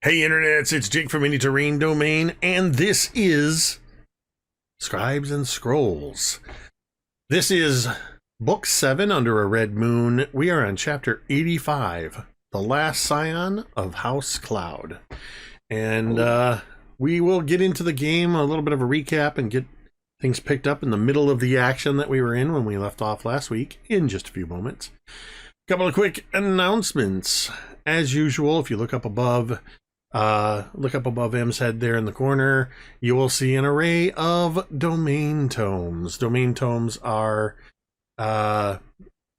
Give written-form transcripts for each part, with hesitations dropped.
Hey internets, it's Jake from Any Terrain Domain, and this is Scribes and Scrolls. This is Book 7 Under a Red Moon. We are on Chapter 85, The Last Scion of House Cloud. And we will get into the game, a little bit of a recap, and get things picked up in the middle of the action that we were in when we left off last week in just a few moments. Couple of quick announcements. As usual, if you look up above M's head there in the corner, you will see an array of domain tomes. Domain tomes are the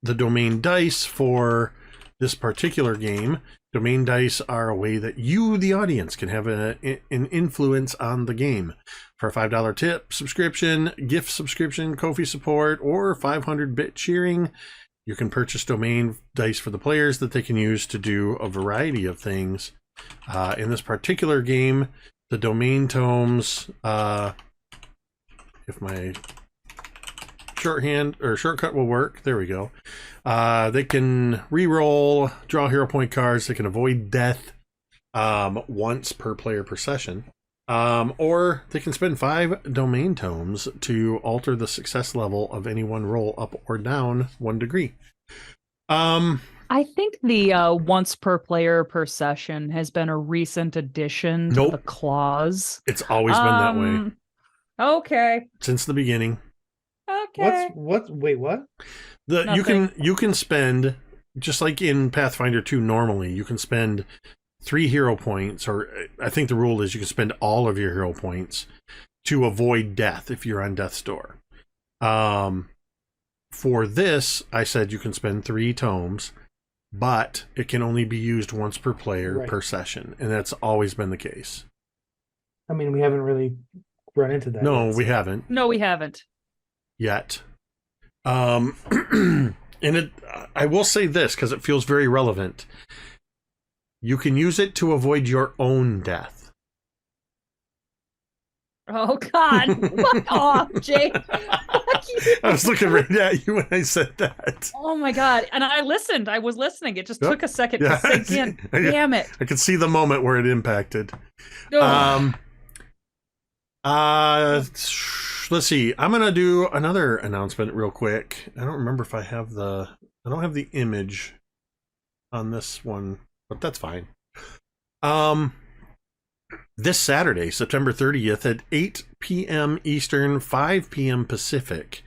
domain dice for this particular game. Domain dice are a way that you, the audience, can have an influence on the game. For a $5 tip, subscription, gift subscription, Ko-fi support, or 500-bit cheering, you can purchase domain dice for the players that they can use to do a variety of things. In this particular game, the domain tomes, if my shortcut will work, there we go. They can re-roll, draw hero point cards, they can avoid death once per player per session. Or they can spend 5 domain tomes to alter the success level of any one roll up or down 1 degree. I think the once per player per session has been a recent addition to the clause. It's always been that way. Okay. Since the beginning. Okay. Wait, what? You can spend, just like in Pathfinder 2 normally, you can spend 3 hero points, or I think the rule is you can spend all of your hero points to avoid death if you're on death's door. For this, I said you can spend 3 tomes, but it can only be used once per player per session, and that's always been the case. I mean, we haven't really run into that. No, we haven't. No, we haven't. Yet. And I will say this, because it feels very relevant. You can use it to avoid your own death. Oh, God. Fuck off, Jake. I was looking right at you when I said that. Oh, my God. And I listened. I was listening. It just took a second to sink in. Damn it. I could see the moment where it impacted. Oh. Let's see. I'm going to do another announcement real quick. I don't remember if I have I don't have the image on this one, but that's fine. This Saturday, September 30th at 8 p.m. Eastern, 5 p.m. Pacific,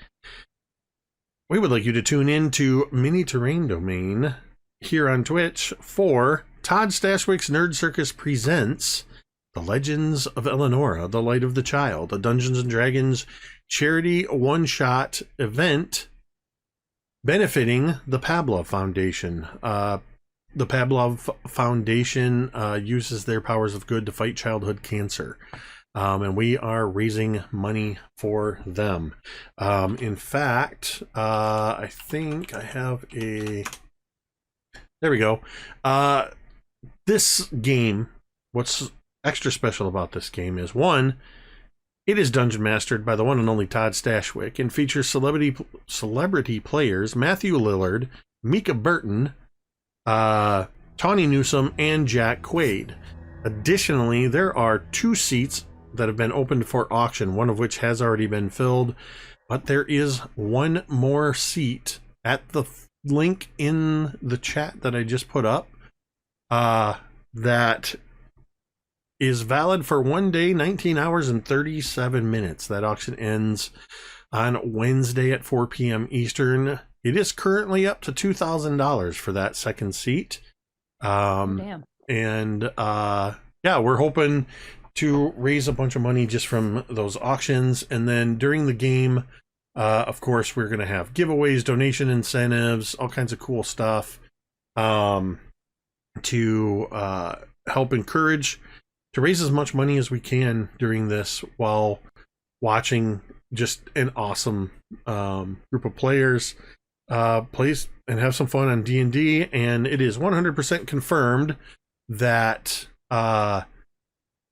we would like you to tune in to Mini Terrain Domain here on Twitch for Todd Stashwick's Nerd Circus presents The Legends of Eleonora, The Light of the Child, a Dungeons & Dragons charity one-shot event benefiting the Pavlov Foundation. The Pavlov Foundation uses their powers of good to fight childhood cancer. And we are raising money for them. In fact, I think I have there we go. This game, what's extra special about this game is, one, it is dungeon mastered by the one and only Todd Stashwick and features celebrity players Matthew Lillard, Mika Burton, Tawny Newsome, and Jack Quaid. Additionally, there are 2 seats that have been opened for auction, one of which has already been filled, but there is 1 more seat at the link in the chat that I just put up that is valid for 1 day, 19 hours, and 37 minutes. That auction ends on Wednesday at 4 p.m. Eastern. It is currently up to $2,000 for that second seat. Damn. And we're hoping to raise a bunch of money just from those auctions. And then during the game, of course, we're going to have giveaways, donation incentives, all kinds of cool stuff to help encourage, to raise as much money as we can during this while watching just an awesome group of players plays and have some fun on D&D. And it is 100% confirmed that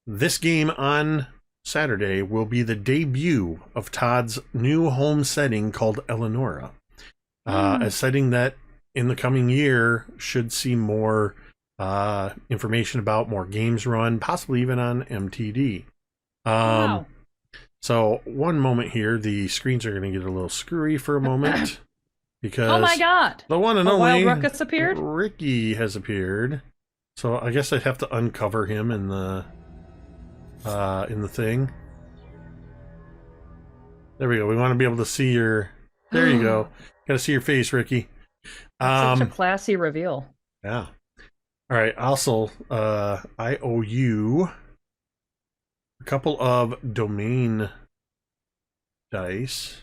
this game on Saturday will be the debut of Todd's new home setting called Eleonora. A setting that in the coming year should see more information about more games run, possibly even on MTD. Wow. So one moment here, the screens are going to get a little screwy for a moment because Oh my god! the one and A only wild ruckus appeared? Ricky has appeared. So I guess I'd have to uncover him in the thing. There we go. We want to be able to see your. There you go. Got to see your face, Ricky. That's such a classy reveal. Yeah. All right. Also, I owe you a couple of domain dice.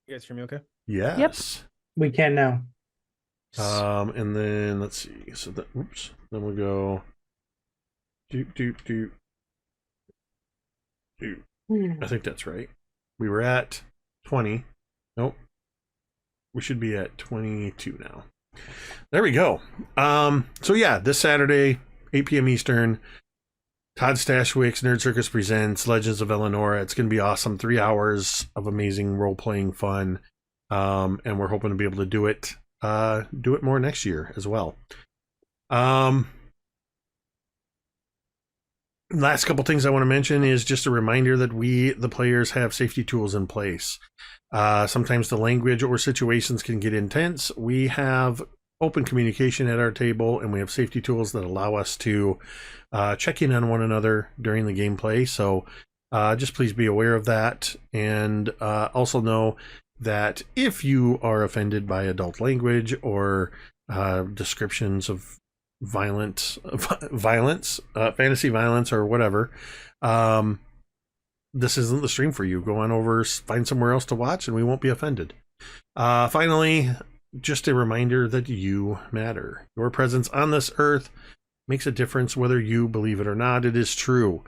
You guys hear me okay? Yes. We can now. And then let's see. So that, oops. Then we'll go. Do. I think that's right. We were at 20. Nope. We should be at 22 now. There we go. So yeah, this Saturday, 8 p.m. Eastern, Todd Stashwick's Nerd Circus presents Legends of Eleanor. It's going to be awesome. 3 hours of amazing role-playing fun. And we're hoping to be able to do it more next year as well. Last couple things I want to mention is just a reminder that we, the players, have safety tools in place. Sometimes the language or situations can get intense. We have open communication at our table, and we have safety tools that allow us to check in on one another during the gameplay. So just please be aware of that. And also know that if you are offended by adult language or descriptions of violence, fantasy violence, or whatever, this isn't the stream for you. Go on over, find somewhere else to watch, and we won't be offended. Finally, just a reminder that you matter. Your presence on this earth makes a difference whether you believe it or not. It is true.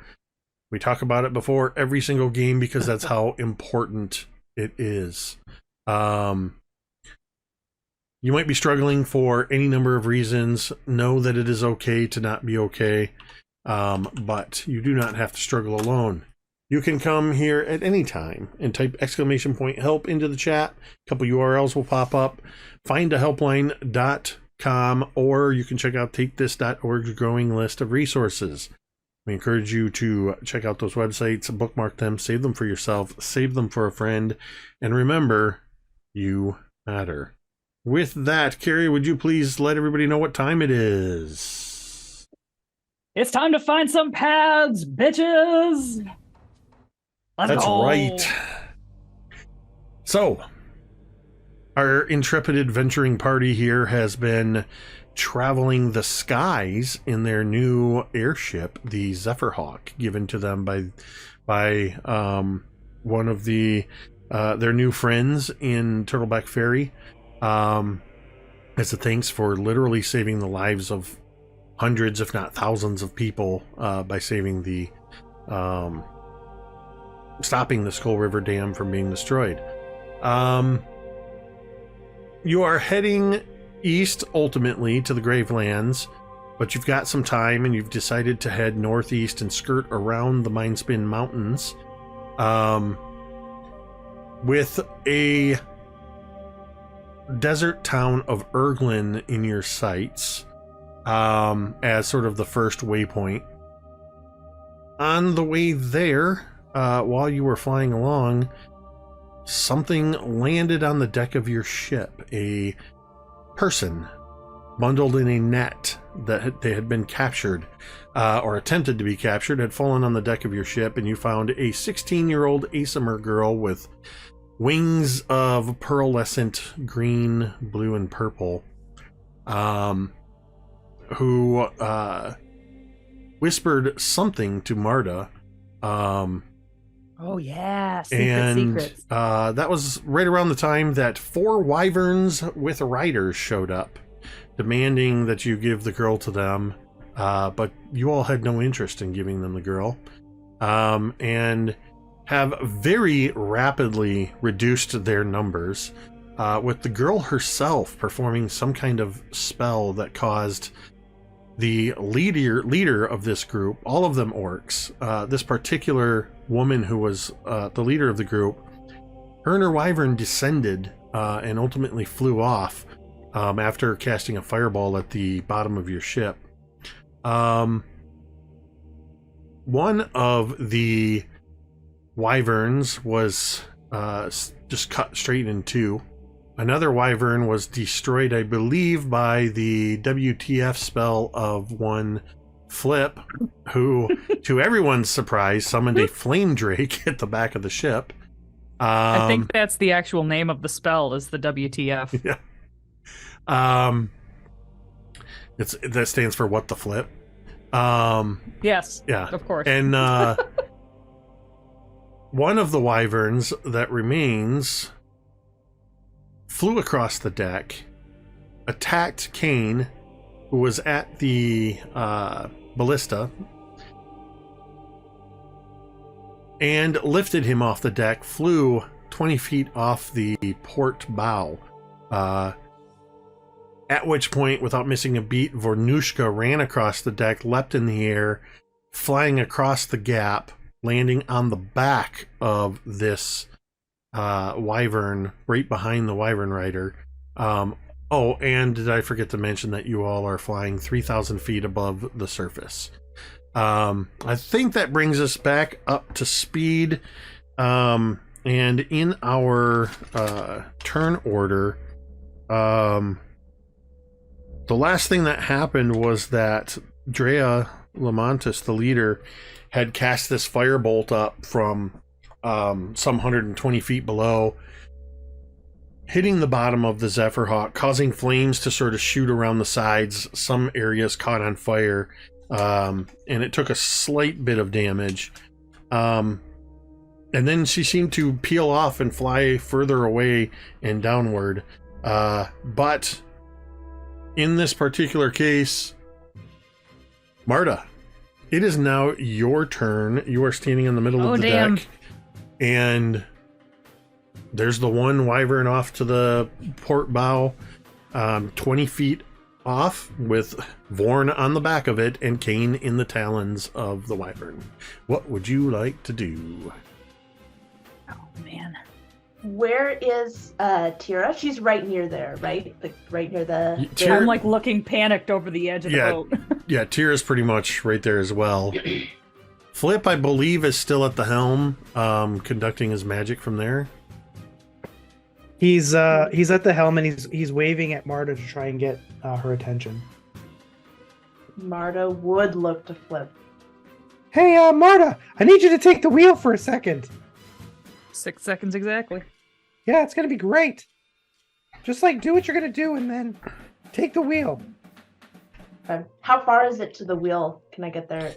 We talk about it before every single game because that's how important it is. You might be struggling for any number of reasons. Know that it is okay to not be okay, but you do not have to struggle alone. You can come here at any time and type !help into the chat. A couple URLs will pop up. findahelpline.com, or you can check out takethis.org's growing list of resources. We encourage you to check out those websites, bookmark them, save them for yourself, save them for a friend, and remember, you matter. With that, Cari, would you please let everybody know what time it is? It's time to find some pads, bitches! Let's go. Right. So, our intrepid adventuring party here has been traveling the skies in their new airship, the Zephyrhawk, given to them by one of the their new friends in Turtleback Ferry. As a thanks for literally saving the lives of hundreds, if not thousands, of people by saving the stopping the Skull River Dam from being destroyed. You are heading east ultimately to the Gravelands, but you've got some time and you've decided to head northeast and skirt around the Mindspin Mountains with a desert town of Erglin in your sights as sort of the first waypoint. On the way there, while you were flying along, something landed on the deck of your ship. A person bundled in a net that they had been captured or attempted to be captured had fallen on the deck of your ship, and you found a 16-year-old Asimir girl with wings of pearlescent green, blue, and purple, who whispered something to Marda. Oh yeah, secrets. That was right around the time that 4 wyverns with riders showed up, demanding that you give the girl to them, but you all had no interest in giving them the girl, and have very rapidly reduced their numbers, with the girl herself performing some kind of spell that caused the leader of this group, all of them orcs, this particular woman who was the leader of the group, her and her wyvern descended and ultimately flew off, after casting a fireball at the bottom of your ship. One of the wyverns was just cut straight in two. Another wyvern was destroyed, I believe, by the WTF spell of one Flip, who, to everyone's surprise, summoned a flame drake at the back of the ship. I think that's the actual name of the spell, is the WTF. Yeah. That stands for what the flip. Yes. Yeah. Of course. And one of the wyverns that remains flew across the deck, attacked Kane, who was at the ballista, and lifted him off the deck, flew 20 feet off the port bow. At which point, without missing a beat, Vornush'ka ran across the deck, leapt in the air, flying across the gap, landing on the back of this wyvern, right behind the wyvern rider. Oh, and did I forget to mention that you all are flying 3,000 feet above the surface? I think that brings us back up to speed. And in our turn order, the last thing that happened was that Drea Lamontis, the leader, had cast this firebolt up from some 120 feet below, hitting the bottom of the Zephyrhawk, causing flames to sort of shoot around the sides. Some areas caught on fire, and it took a slight bit of damage. And then she seemed to peel off and fly further away and downward. But in this particular case, Marda, it is now your turn. You are standing in the middle of the deck, and there's the one wyvern off to the port bow, 20 feet off, with Vorn on the back of it and Kane in the talons of the wyvern. What would you like to do? Oh, man. Where is Teera? She's right near there, right? Like, right near the... I'm like looking panicked over the edge of the boat. Yeah, Teera's pretty much right there as well. Flip, I believe, is still at the helm, conducting his magic from there. He's at the helm and he's waving at Marda to try and get her attention. Marda would look to Flip. Hey, Marda, I need you to take the wheel for a second. 6 seconds exactly. Yeah, it's gonna be great. Just do what you're gonna do and then take the wheel. How far is it to the wheel? Can I get there?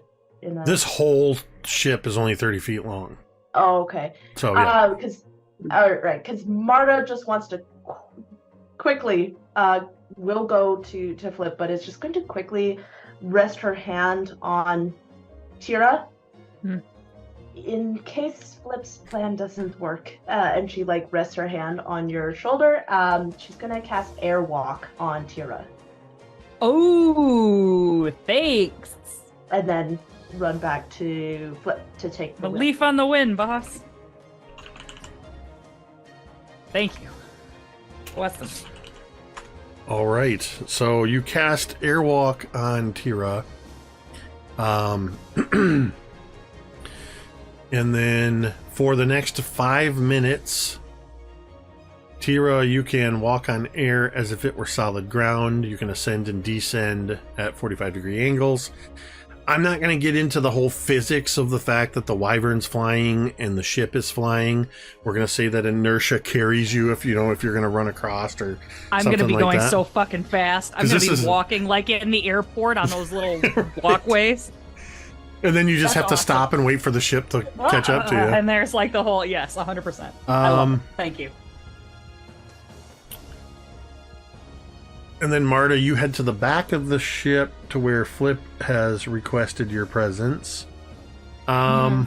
This whole ship is only 30 feet long. Oh, okay. So yeah. Because Marda just wants to quickly will go to Flip, but is just going to quickly rest her hand on Teera. In case Flip's plan doesn't work, and she rests her hand on your shoulder, she's gonna cast Airwalk on Teera. Oh, thanks. And then run back to Flip to take the leaf on the wind, boss. Thank you. Bless them. All right, so you cast Airwalk on Teera. And then for the next 5 minutes, Teera, you can walk on air as if it were solid ground. You can ascend and descend at 45-degree angles. I'm not going to get into the whole physics of the fact that the wyvern's flying and the ship is flying. We're going to say that inertia carries you if you're going to run across or I'm something going to be like going that. So fucking fast. I'm going to be walking like in the airport on those little walkways. And then you just That's have to awesome. stop and wait for the ship to catch up to you. And there's the whole, yes, 100%. I love it. Thank you. And then Marda, you head to the back of the ship to where Flip has requested your presence. I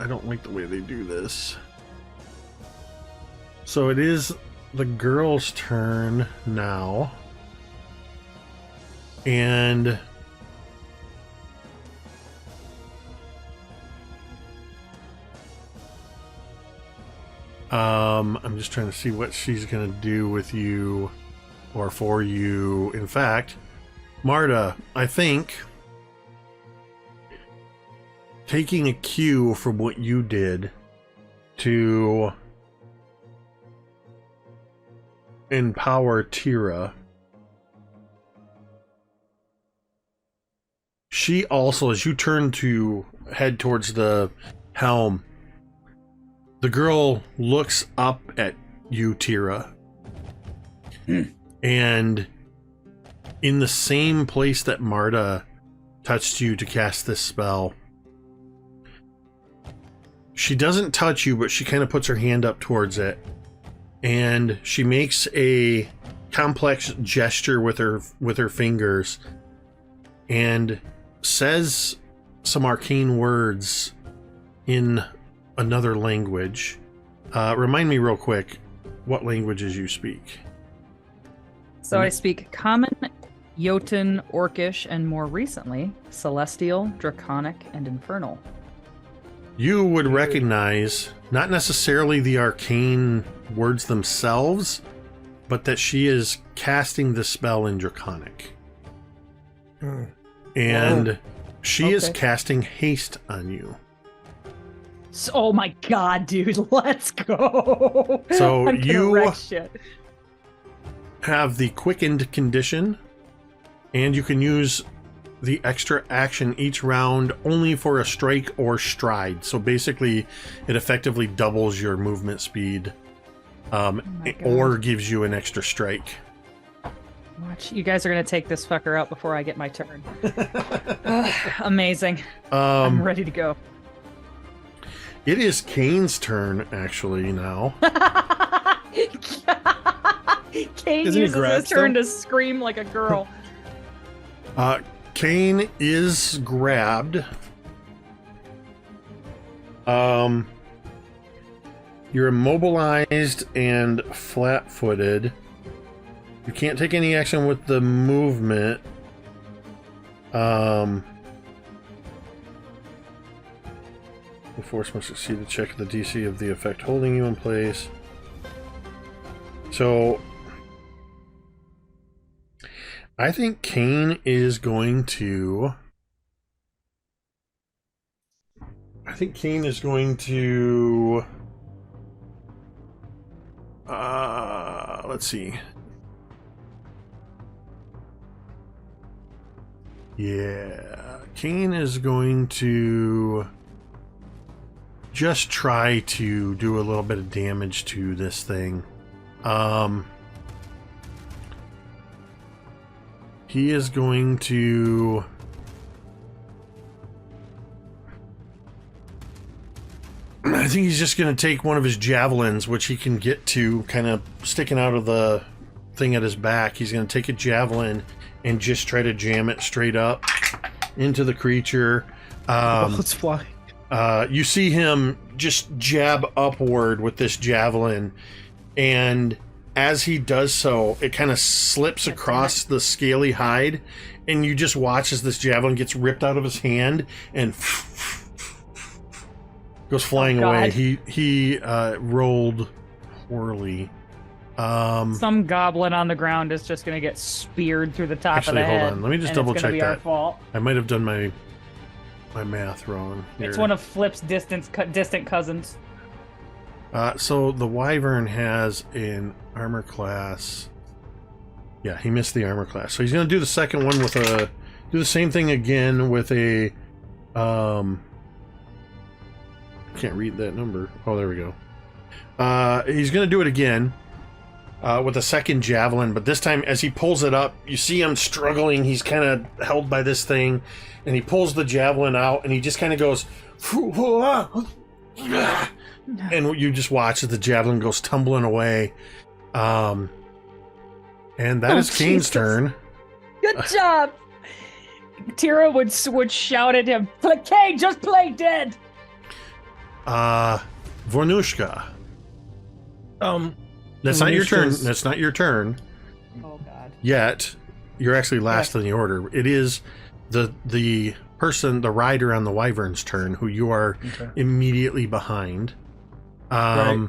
don't like the way they do this. So it is the girl's turn now. And I'm just trying to see what she's going to do with you or for you. In fact, Marda, I think taking a cue from what you did to empower Teera, she also, as you turn to head towards the helm, the girl looks up at you, Teera, and in the same place that Marda touched you to cast this spell, she doesn't touch you, but she kind of puts her hand up towards it, and she makes a complex gesture with her fingers and says some arcane words in another language. Remind me real quick what languages you speak. So I speak Common, Jotun, Orcish, and more recently, Celestial, Draconic, and Infernal. You would recognize not necessarily the arcane words themselves, but that she is casting the spell in Draconic. And she is casting haste on you. So, oh my god, dude, let's go. So I'm gonna you wreck shit. have the quickened condition, and you can use the extra action each round only for a strike or stride. So basically, it effectively doubles your movement speed, or gives you an extra strike. Watch, you guys are gonna take this fucker out before I get my turn. Amazing. I'm ready to go. It is Kane's turn, actually, now. Kane uses his turn to scream like a girl. Kane is grabbed. You're immobilized and flat-footed. You can't take any action with the movement. The force must exceed the check of the DC of the effect holding you in place. So I think Kane is going to... let's see. Yeah, Kane is going to just try to do a little bit of damage to this thing. He is going to... I think he's just going to take one of his javelins, which he can get to kind of sticking out of the thing at his back. He's going to take a javelin and just try to jam it straight up into the creature. Let's fly. You see him just jab upward with this javelin, and as he does so, it kind of slips across the scaly hide, and you just watch as this javelin gets ripped out of his hand and goes flying away. He rolled poorly. Some goblin on the ground is just going to get speared through the top of the head. Hold on. Let me just double check that. Our fault. I might have done my math wrong here. It's one of Flip's distant cousins. So the Wyvern has an armor class. Yeah, he missed the armor class. So he's going to do the second one with do the same thing again with a... can't read that number. Oh, there we go. He's going to do it again with a second javelin, but this time as he pulls it up, you see him struggling. He's kind of held by this thing, and he pulls the javelin out, and he just kind of goes... And you just watch as the javelin goes tumbling away. And that is Kane's turn. Good job! Teera would shout at him, Kane, just play dead! Vornush'ka. That's not your turn. That's not your turn. Oh god. Yet. You're actually last in the order. It is the person, the rider on the Wyvern's turn, who you are immediately behind. Right.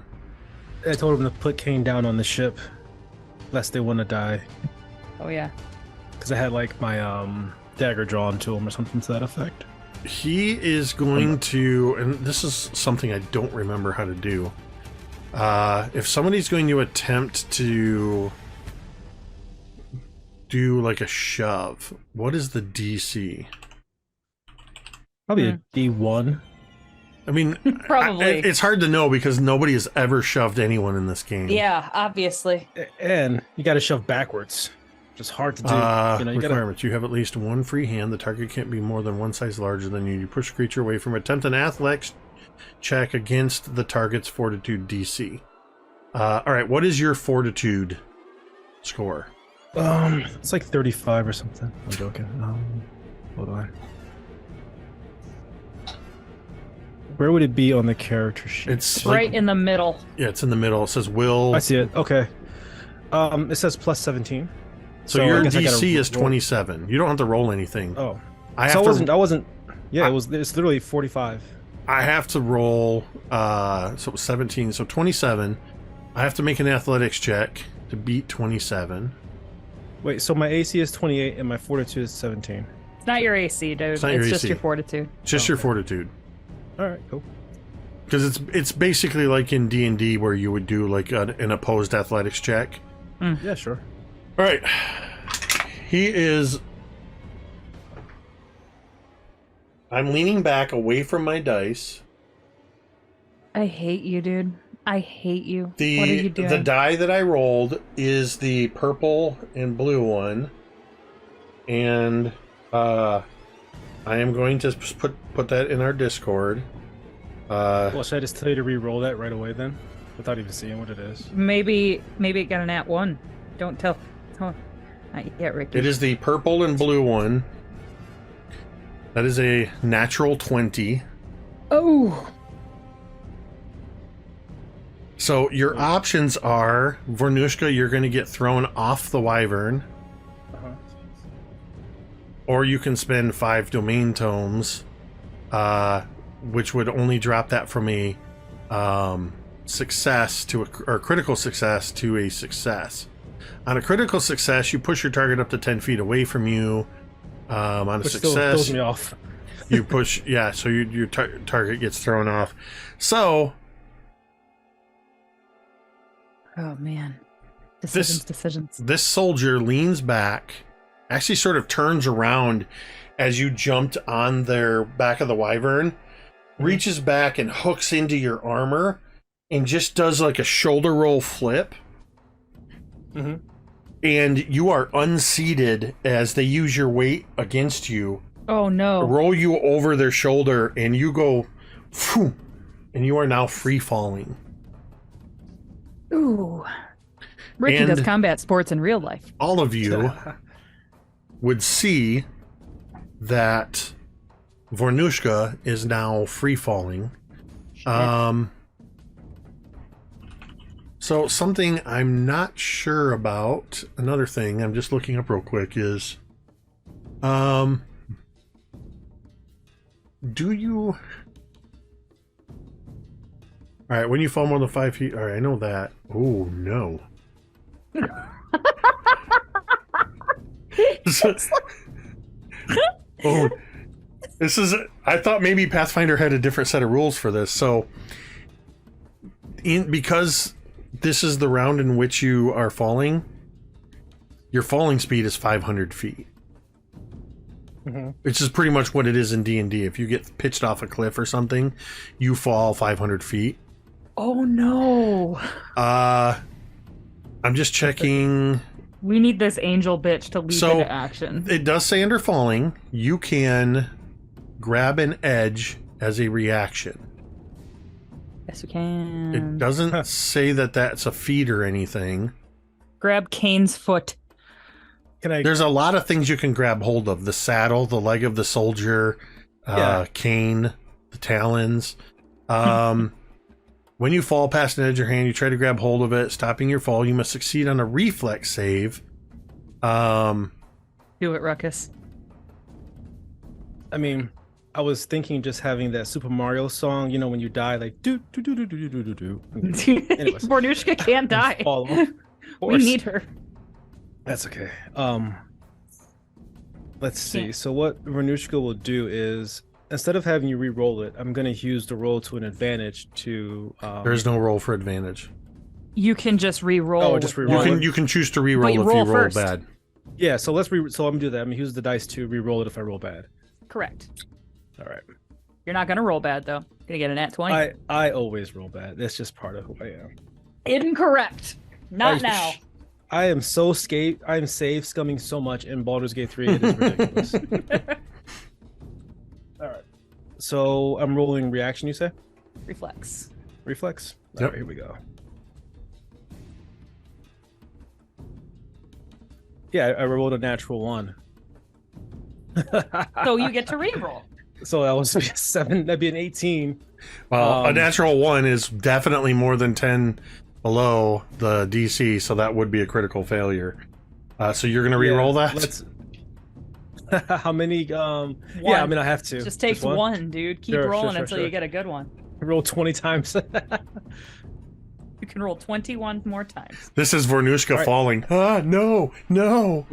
I told him to put Kane down on the ship, lest they want to die. Oh yeah. Because I had like my dagger drawn to him or something to that effect. He is going to, and this is something I don't remember how to do. If somebody's going to attempt to do like a shove, what is the DC? Probably a D1. I mean, Probably. it's hard to know because nobody has ever shoved anyone in this game. Yeah, obviously. And you got to shove backwards, which is hard to do. You know, you gotta... Requirements. You have at least one free hand. The target can't be more than one size larger than you. You push the creature away from it. Attempt an athletics check against the target's fortitude DC. All right, what is your fortitude score? It's like 35 or something. I'm joking. Hold on. Where would it be on the character sheet? It's Right like, in the middle. yeah, it's in the middle. It says will. I see it. Okay. It says plus 17. So your I guess I gotta DC is roll. 27. You don't have to roll anything. Oh. I have So to. I wasn't. Yeah, it's literally 45. I have to roll. So it was 17. So 27. I have to make an athletics check to beat 27. Wait, so my AC is 28 and my fortitude is 17. It's not your AC, dude. It's not your just AC. your fortitude. Just your fortitude. All right, cool. Because it's basically like in D&D where you would do like an opposed athletics check. Yeah, sure. All right. He is... I'm leaning back away from my dice. I hate you, dude. I hate you. What are you doing? The die that I rolled is the purple and blue one. And I am going to put that in our Discord. Well, should I just tell you to re-roll that right away then? Without even seeing what it is? Maybe it got an at one. Don't tell. Not yet, Ricky. It is the purple and blue one. That is a natural 20. Oh. So your options are, Vornush'ka, you're going to get thrown off the wyvern. Or you can spend 5 domain tomes, which would only drop that from a success to or critical success to a success. On a critical success, you push your target up to 10 feet away from you. On a Which still success, throws me off. you push, yeah, so your target gets thrown off. So... Oh, man. Decisions. This soldier leans back, actually sort of turns around as you jumped on their back of the wyvern, reaches back and hooks into your armor, and just does like a shoulder roll flip. Mm-hmm. And you are unseated as they use your weight against you. Oh, no. Roll you over their shoulder, and you go, phew, and you are now free falling. Ooh. Ricky And- does combat sports in real life. All of you would see that Vornush'ka is now free falling. So something I'm not sure about, another thing I'm just looking up real quick is, do you... All right, when you fall more than 5 feet, all right, I know that. Oh, no. Oh, this is... I thought maybe Pathfinder had a different set of rules for this. So, because this is the round in which you are falling, your falling speed is 500 feet. Mm-hmm. Which is pretty much what it is in D&D. If you get pitched off a cliff or something, you fall 500 feet. Oh, no. I'm just checking. We need this angel bitch to leap So, into action. It does say under falling, you can grab an edge as a reaction. Yes, we can. It doesn't say that that's a feat or anything. Grab Kane's foot. Can I? There's a lot of things you can grab hold of. The saddle, the leg of the soldier, Yeah. cane, the talons. When you fall past an edge of your hand, you try to grab hold of it, stopping your fall. You must succeed on a reflex save. Do it, Ruckus. I mean, I was thinking just having that Super Mario song, you know, when you die, like do do do do do do do do. Anyways, Vornush'ka can't die. fall off. Of We course. need her. That's okay. Let's see. So what Vornush'ka will do is, instead of having you re-roll it, I'm going to use the roll to an advantage to. There's no roll for advantage. You can just re-roll. Oh, just re-roll. You can choose to re-roll But you if roll you roll first. bad. Yeah. So let's so I'm gonna do that. I'm gonna use the dice to re-roll it if I roll bad. Correct. All right. You're not gonna roll bad though. Gonna get an at 20. I always roll bad. That's just part of who I am. Incorrect. Not now. I am so I am save scumming so much in Baldur's Gate 3. It is ridiculous. All right. So I'm rolling reaction. You say? Reflex. Reflex. Yep. All right. Here we go. Yeah, I rolled a natural 1. So you get to re-roll. So that was a 7. That'd be an 18. Well, a natural 1 is definitely more than 10 below the DC, so that would be a critical failure. So you're gonna re-roll that? Let's. How many? Yeah, I mean I have to. Just takes one, dude. Keep rolling until you get a good one. Roll 20 times. You can roll 21 more times. This is Vornush'ka right. falling. Ah, no. No.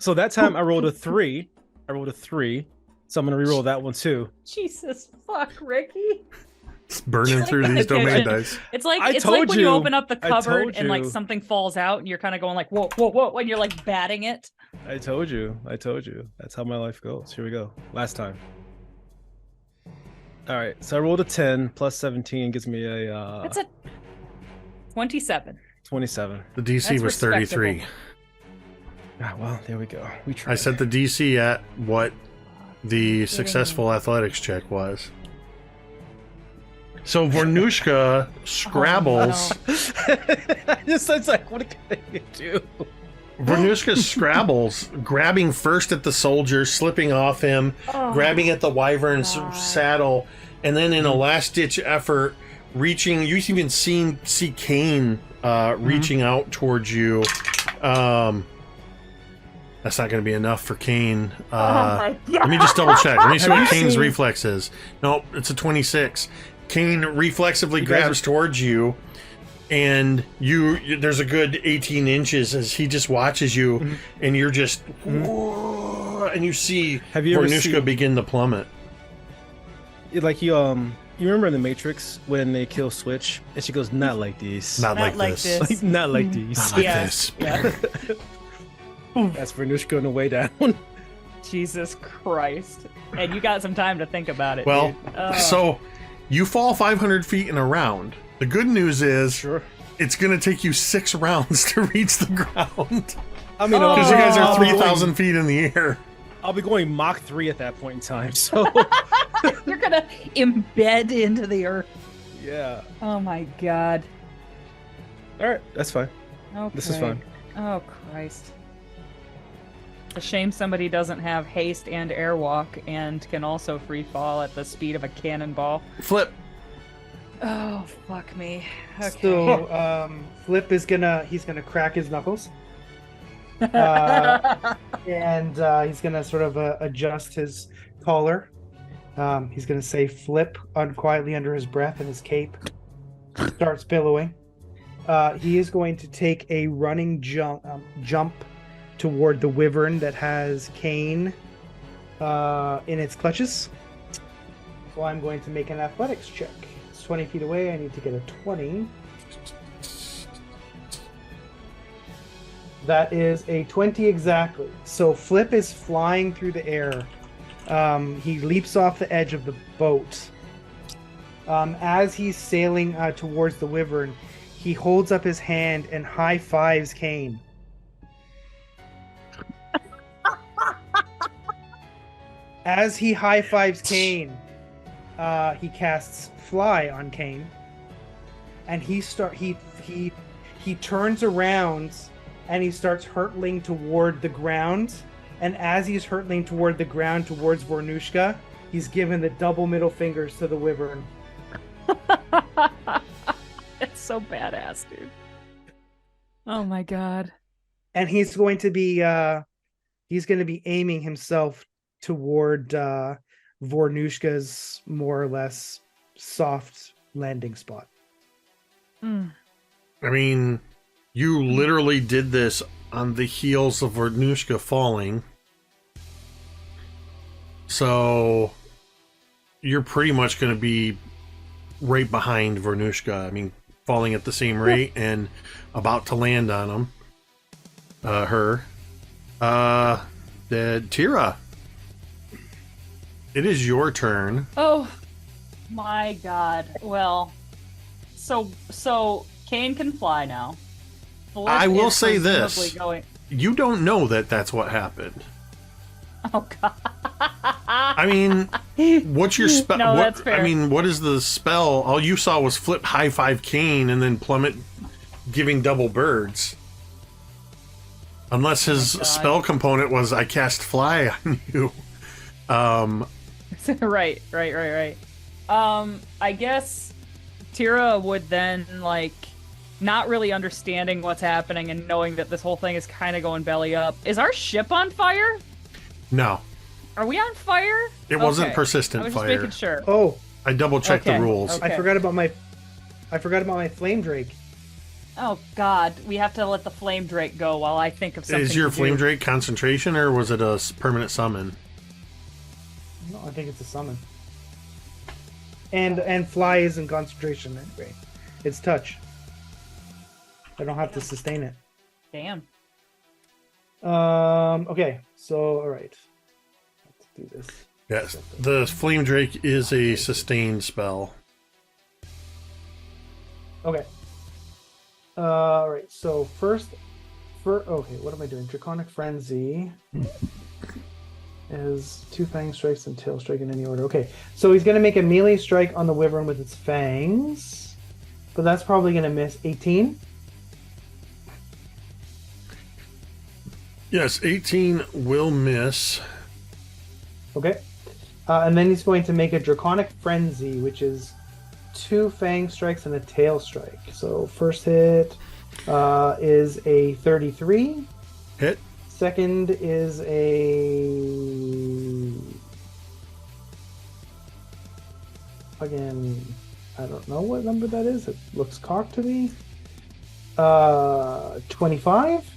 So that time I rolled a 3. So I'm gonna re-roll that one too. Jesus fuck, Ricky. It's burning through these domain dice. It's like I it's like told when you you. open up the I cupboard told and like you. something falls out and you're kind of going like whoa, whoa, whoa, when you're like batting it. I told you. That's how my life goes. Here we go. Last time. All right. So I rolled a 10 plus 17 gives me a. That's a 27. 27. The DC That's was 33. respectable. Ah, well, there we go. We tried. I set the DC at what the successful athletics check was. So Vornush'ka scrabbles. It's like, what can I do? Vornush'ka scrabbles, grabbing first at the soldier, slipping off him, grabbing at the wyvern's saddle, and then in a last-ditch effort, reaching. You even see Kane reaching out towards you. That's not going to be enough for Kane. Let me just double check. Let me see what Kane's reflex is. Nope, it's a 26. Kane reflexively grabs towards you, and there's a good 18 inches as he just watches you, and you're just, and you see Vornush'ka begin to plummet. Like you remember in the Matrix when they kill Switch and she goes, "Not like this, Not like this. Like, not like these." Not like this. Yeah. That's Vornush'ka on the way down. Jesus Christ. And you got some time to think about it. Well, dude. so you fall 500 feet in a round. The good news is Sure. it's going to take you 6 rounds to reach the ground. I mean, Because you guys are I'll be going- 3,000 feet in the air. I'll be going Mach 3 at that point in time. So You're gonna embed into the earth. yeah. Oh my god. All right, that's fine. Okay. This is fine. Oh Christ. It's a shame somebody doesn't have haste and airwalk and can also free fall at the speed of a cannonball. Flip. Oh fuck me. Okay. So Flip is he's gonna crack his knuckles, and he's gonna sort of adjust his collar. He's gonna say "Flip" unquietly under his breath, and his cape starts billowing. He is going to take a running jump toward the wyvern that has Kane in its clutches. So I'm going to make an athletics check. It's 20 feet away. I need to get a 20. That is a 20 exactly. So Flip is flying through the air. He leaps off the edge of the boat. As he's sailing towards the wyvern, he holds up his hand and high fives Kane. As he high fives Kane, he casts Fly on Kane, and he turns around and he starts hurtling toward the ground. And as he's hurtling toward the ground towards Vornush'ka, he's given the double middle fingers to the wyvern. It's so badass, dude. Oh my god. And he's going to be aiming himself toward Vornush'ka's more or less soft landing spot. Mm. I mean, you literally did this on the heels of Vornush'ka falling. So you're pretty much going to be right behind Vornush'ka. I mean, falling at the same rate and about to land on him. Her. The Teera. It is your turn. Oh my god. Well, so Kane can fly now. Flip I will is say presumably this. Going... You don't know that that's what happened. Oh god. I mean, what's your spell? No, that's fair. I mean, what is the spell? All you saw was flip high five Kane and then plummet, giving double birds. Unless his spell component was I cast fly on you. Right. I guess Teera would then, like, not really understanding what's happening and knowing that this whole thing is kind of going belly up. Is our ship on fire? No. Are we on fire? It wasn't persistent I was just fire. making sure. Oh, I double checked the Okay, rules. okay. I forgot about my flame drake. Oh god, we have to let the flame drake go while I think of something. Is your to flame do. drake concentration or was it a permanent summon? No, I think it's a summon. And fly is in concentration anyway. It's touch. I don't have to sustain it. Damn. Okay, so all right. Let's do this. Yes. The flame drake is a sustained spell. Okay. All right. So okay, what am I doing? Draconic Frenzy is 2 fang strikes and tail strike in any order. Okay, so he's gonna make a melee strike on the wyvern with its fangs, but that's probably gonna miss. 18. Yes, 18 will miss. Okay. And then he's going to make a Draconic Frenzy, which is 2 fang strikes and a tail strike. So first hit is a 33. Hit. Second is again, I don't know what number that is. It looks cocked to me. 25.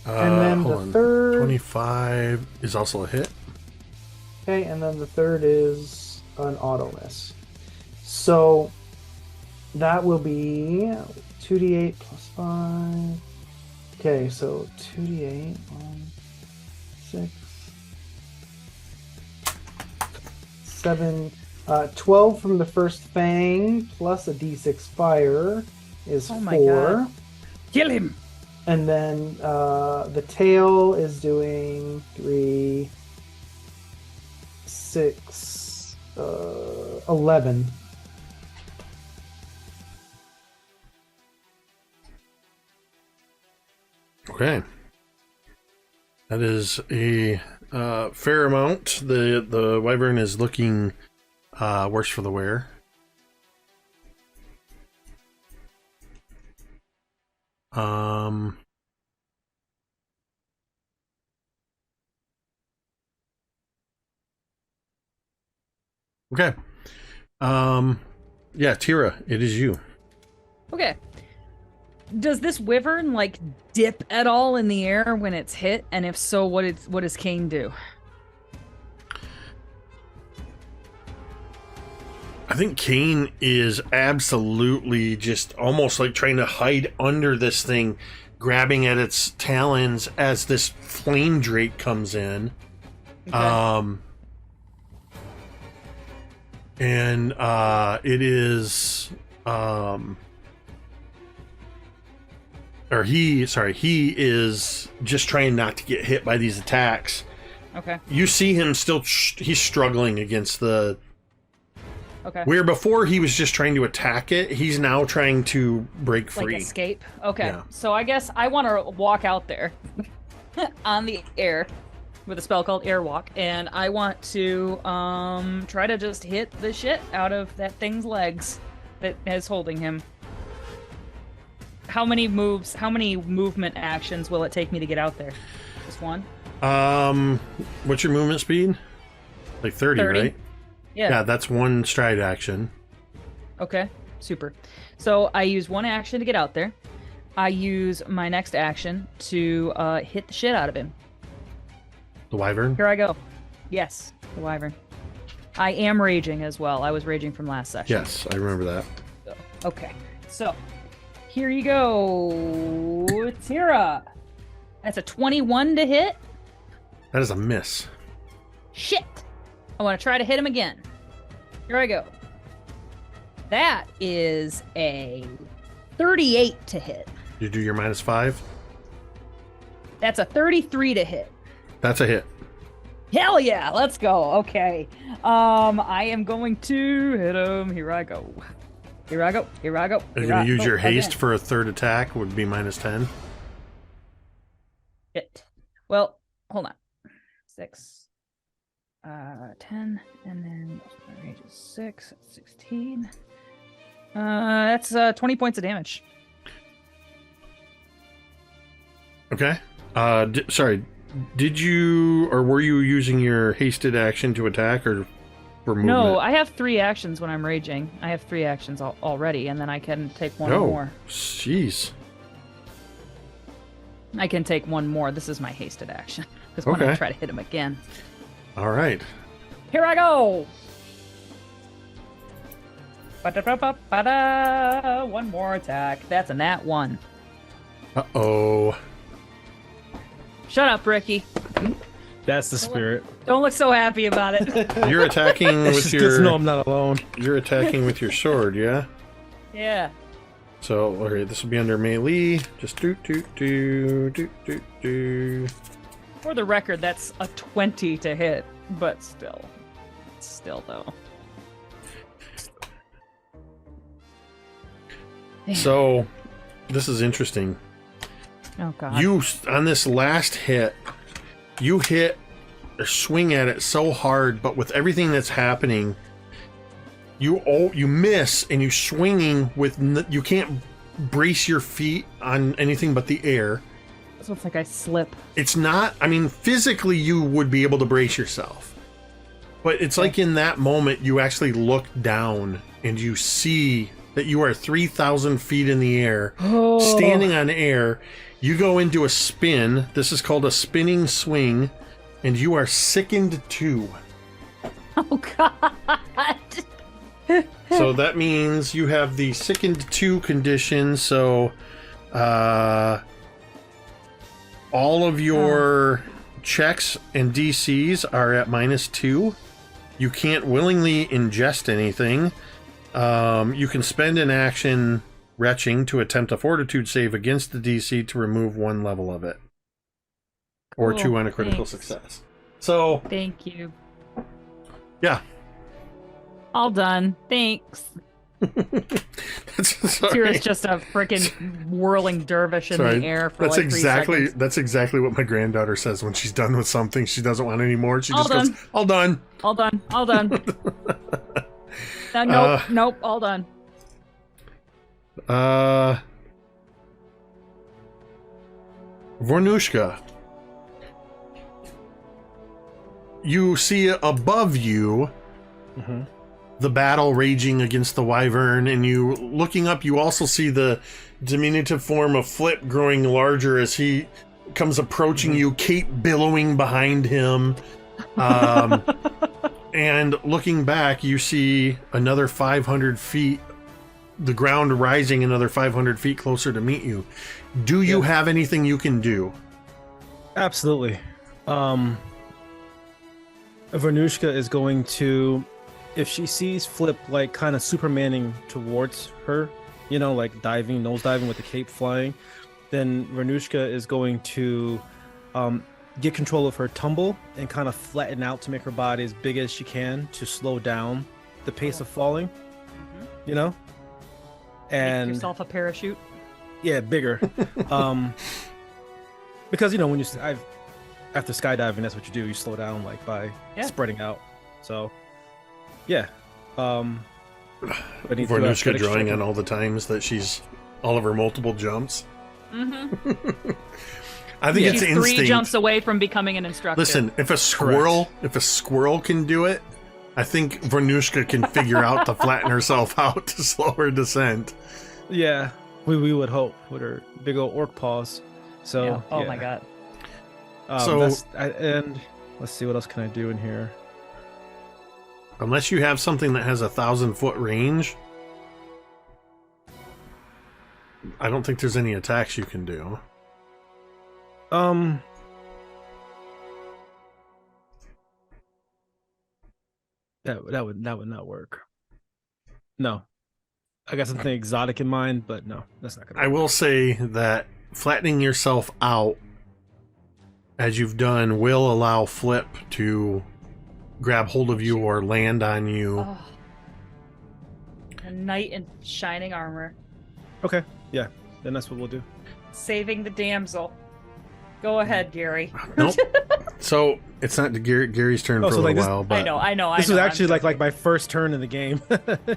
And then hold the on. third. 25 is also a hit. Okay, and then the third is an auto miss. So that will be 2d8 plus 5. Okay, so 2d8, 1, 6, 7, 12 from the first fang plus a d6 fire is 4. my God. Kill him! And then the tail is doing 3, 6, 11. Okay. That is a fair amount. The wyvern is looking worse for the wear. Okay. Yeah, Teera, it is you. Okay. Does this wyvern, like, dip at all in the air when it's hit? And if so, what does Kane do? I think Kane is absolutely just almost like trying to hide under this thing, grabbing at its talons as this flame drake comes in. Okay. And it is he is just trying not to get hit by these attacks. Okay. You see him still he's struggling against the Okay. where before he was just trying to attack it, he's now trying to break free. Like escape? Okay. Yeah. So I guess I want to walk out there on the air with a spell called Airwalk, and I want to try to just hit the shit out of that thing's legs that is holding him. How many movement actions will it take me to get out there? Just one? What's your movement speed? Like 30, 30? right? Yeah, that's one stride action. Okay, super. So I use one action to get out there. I use my next action to hit the shit out of him. The wyvern? Here I go. Yes, the wyvern. I am raging as well. I was raging from last session. Yes, I remember that. So, okay, so here you go, Teera. That's a 21 to hit. That is a miss. Shit. I want to try to hit him again. Here I go. That is a 38 to hit. You do your -5? That's a 33 to hit. That's a hit. Hell yeah, let's go. Okay. I am going to hit him. Here I go. Here I go. Here I go. Are you Here going I to use go your haste again. for a third attack? Would be -10. Shit. Well, hold on. 6, 10, and then my range is 6, 16. That's 20 points of damage. Okay. Sorry. Did you, or were you using your hasted action to attack, or for movement? No, I have 3 actions when I'm raging. I have 3 actions already, and then I can take one more. Jeez. I can take one more. This is my hasted action. Because when I Okay. try to hit him again. All right. Here I go! Ba-da-ba-ba-ba-da. One more attack. That's a nat 1. Uh-oh. Shut up, Ricky. That's the spirit. Don't look so happy about it. You're attacking It's with just good to know your... I'm not alone. You're attacking with your sword, yeah? Yeah. So, okay, this will be under melee. Just do. For the record, that's a 20 to hit, but still. Still, though. So, this is interesting. Oh, God. You, on this last hit, you hit or swing at it so hard, but with everything that's happening, you miss, and you're swinging with, you can't brace your feet on anything but the air. So it's like I slip. It's not, I mean, physically you would be able to brace yourself, but it's like in that moment you actually look down and you see that you are 3,000 feet in the air, standing on air. You go into a spin. This is called a spinning swing, and you are sickened 2. Oh, God. So that means you have the sickened 2 condition. So all of your checks and DCs are at -2. You can't willingly ingest anything. You can spend an action retching to attempt a fortitude save against the DC to remove 1 level of it. Or Cool, 2 on a critical thanks. success. So, Thank you. yeah. All done. Thanks. Sorry. Tira's just a freaking whirling dervish in Sorry. the air for That's like 3 exactly seconds. that's exactly what my granddaughter says when she's done with something she doesn't want anymore. She All just goes, done. "All done." All done. All done. Nope. Nope. All done. Vornush'ka. You see above you the battle raging against the wyvern, and you looking up, you also see the diminutive form of Flip growing larger as he comes approaching you, cape billowing behind him. And looking back, you see another 500 feet, the ground rising another 500 feet closer to meet you. Do you have anything you can do? Absolutely. Vornush'ka is going to, if she sees Flip like kind of supermaning towards her, you know, like diving, nose diving with the cape flying, then Vornush'ka is going to get control of her tumble and kind of flatten out to make her body as big as she can to slow down the pace of falling, you know? And Make yourself a parachute. yeah, bigger. Because, you know, when you, after skydiving, that's what you do. You slow down like by spreading out. So, yeah. Vornush'ka drawing on all the times that she's all of her multiple jumps. I think She's it's 3 instinct. jumps away from becoming an instructor. Listen, if a squirrel can do it, I think Vornush'ka can figure out to flatten herself out to slow her descent. Yeah, we would hope with her big old orc paws. So Yeah. Oh yeah. my god. And let's see, what else can I do in here? Unless you have something that has 1,000-foot range, I don't think there's any attacks you can do. That would not work. No, I got something exotic in mind, but no, that's not gonna I work. will say that flattening yourself out, as you've done, will allow Flip to grab hold of you or land on you. Oh. A knight in shining armor, Okay, yeah, then that's what we'll do. saving the damsel. Go ahead, Gary. Nope. So it's not Gary's turn Oh, for so a like little this- while, but I know. This was I'm actually joking. like my first turn in the game.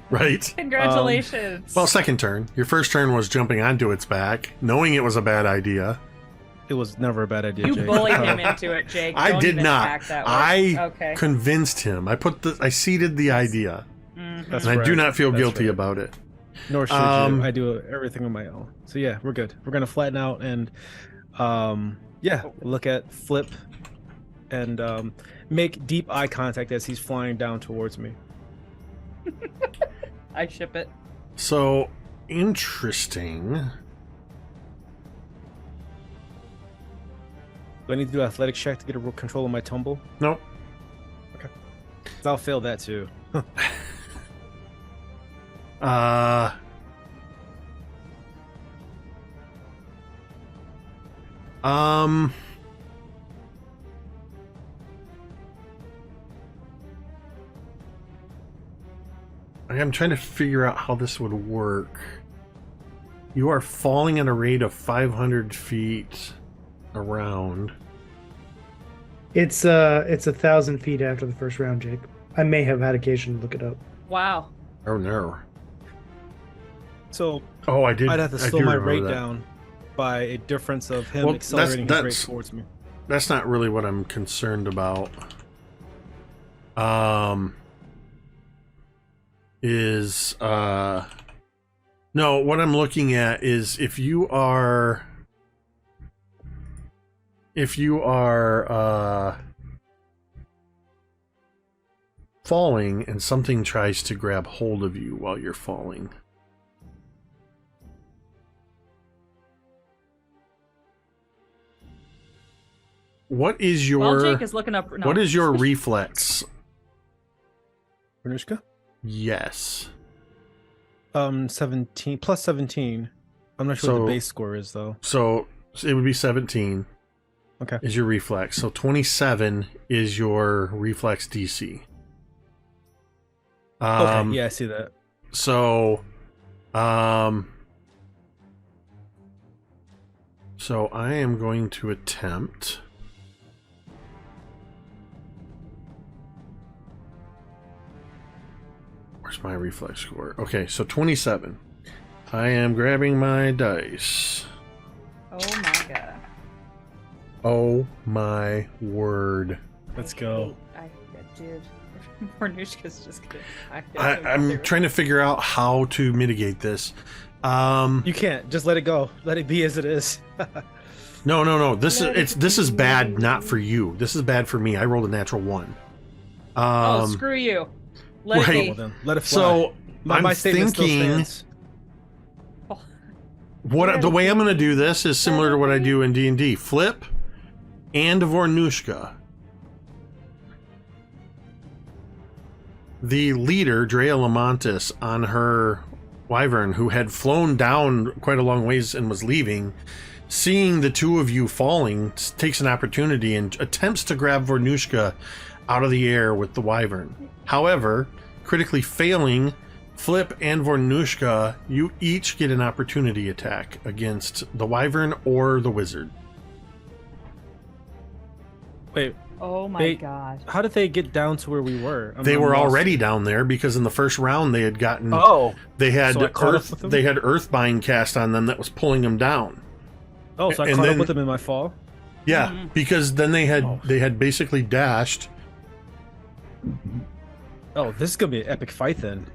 right. Congratulations. Well, second turn. Your first turn was jumping onto its back, knowing it was a bad idea. It was never a bad idea, you Jake. bullied him into it, Jake. I Don't did even not. act that way. I Okay. convinced him. I seeded the idea, Mhm. That's and I do right. not feel That's guilty right. about it. Nor should Um, you. I do everything on my own. So yeah, we're good. We're gonna flatten out and, yeah, look at Flip, and make deep eye contact as he's flying down towards me. I ship it. So interesting. Do I need to do an athletics check to get a control of my tumble? Nope. So I'll fail that too. Um. I'm trying to figure out how this would work. You are falling at a rate of 500 feet around. It's 1,000 feet after the first round, Jake. I may have had occasion to look it up. Wow. Oh no. So Oh, I did. I'd have to I slow do my remember rate that. down by a difference of him Well, accelerating his that's- rate towards me. That's not really what I'm concerned about. No, what I'm looking at is if you are falling and something tries to grab hold of you while you're falling. What is your While Jake is looking up. No. what is your reflex? Vornush'ka? Yes. 17 plus 17. I'm not sure what So- the base score is though. So it would be 17. Okay. Is your reflex. So 27 is your reflex DC. Okay, yeah, I see that. So I am going to attempt. Where's my reflex score? Okay, so 27. I am grabbing my dice. Oh my god. Oh my word. Let's go. Dude. Vornush'ka's just kidding. I'm trying to figure out how to mitigate this. You can't. Just let it go. Let it be as it is. No. This is bad not for you. This is bad for me. I rolled a natural 1. Oh, screw you. Let right. it Well, be. then, let it fly. So my I'm statement still thinking stands. the way I'm going to do this is similar to what I do in D&D. Flip and Vornush'ka. The leader, Drea Lamontis, on her wyvern, who had flown down quite a long ways and was leaving, seeing the two of you falling, takes an opportunity and attempts to grab Vornush'ka out of the air with the wyvern. However, critically failing, Flip and Vornush'ka, you each get an opportunity attack against the wyvern or the wizard. Wait, Oh my They- god. how did they get down to where we were? They I'm were lost. already down there because in the first round they had gotten Oh. they had So I caught up earth with them? they had earthbind cast on them that was pulling them down. Oh, so I And caught then- up with them in my fall? Yeah, Mhm. because then they had basically dashed. Oh, this is gonna be an epic fight then.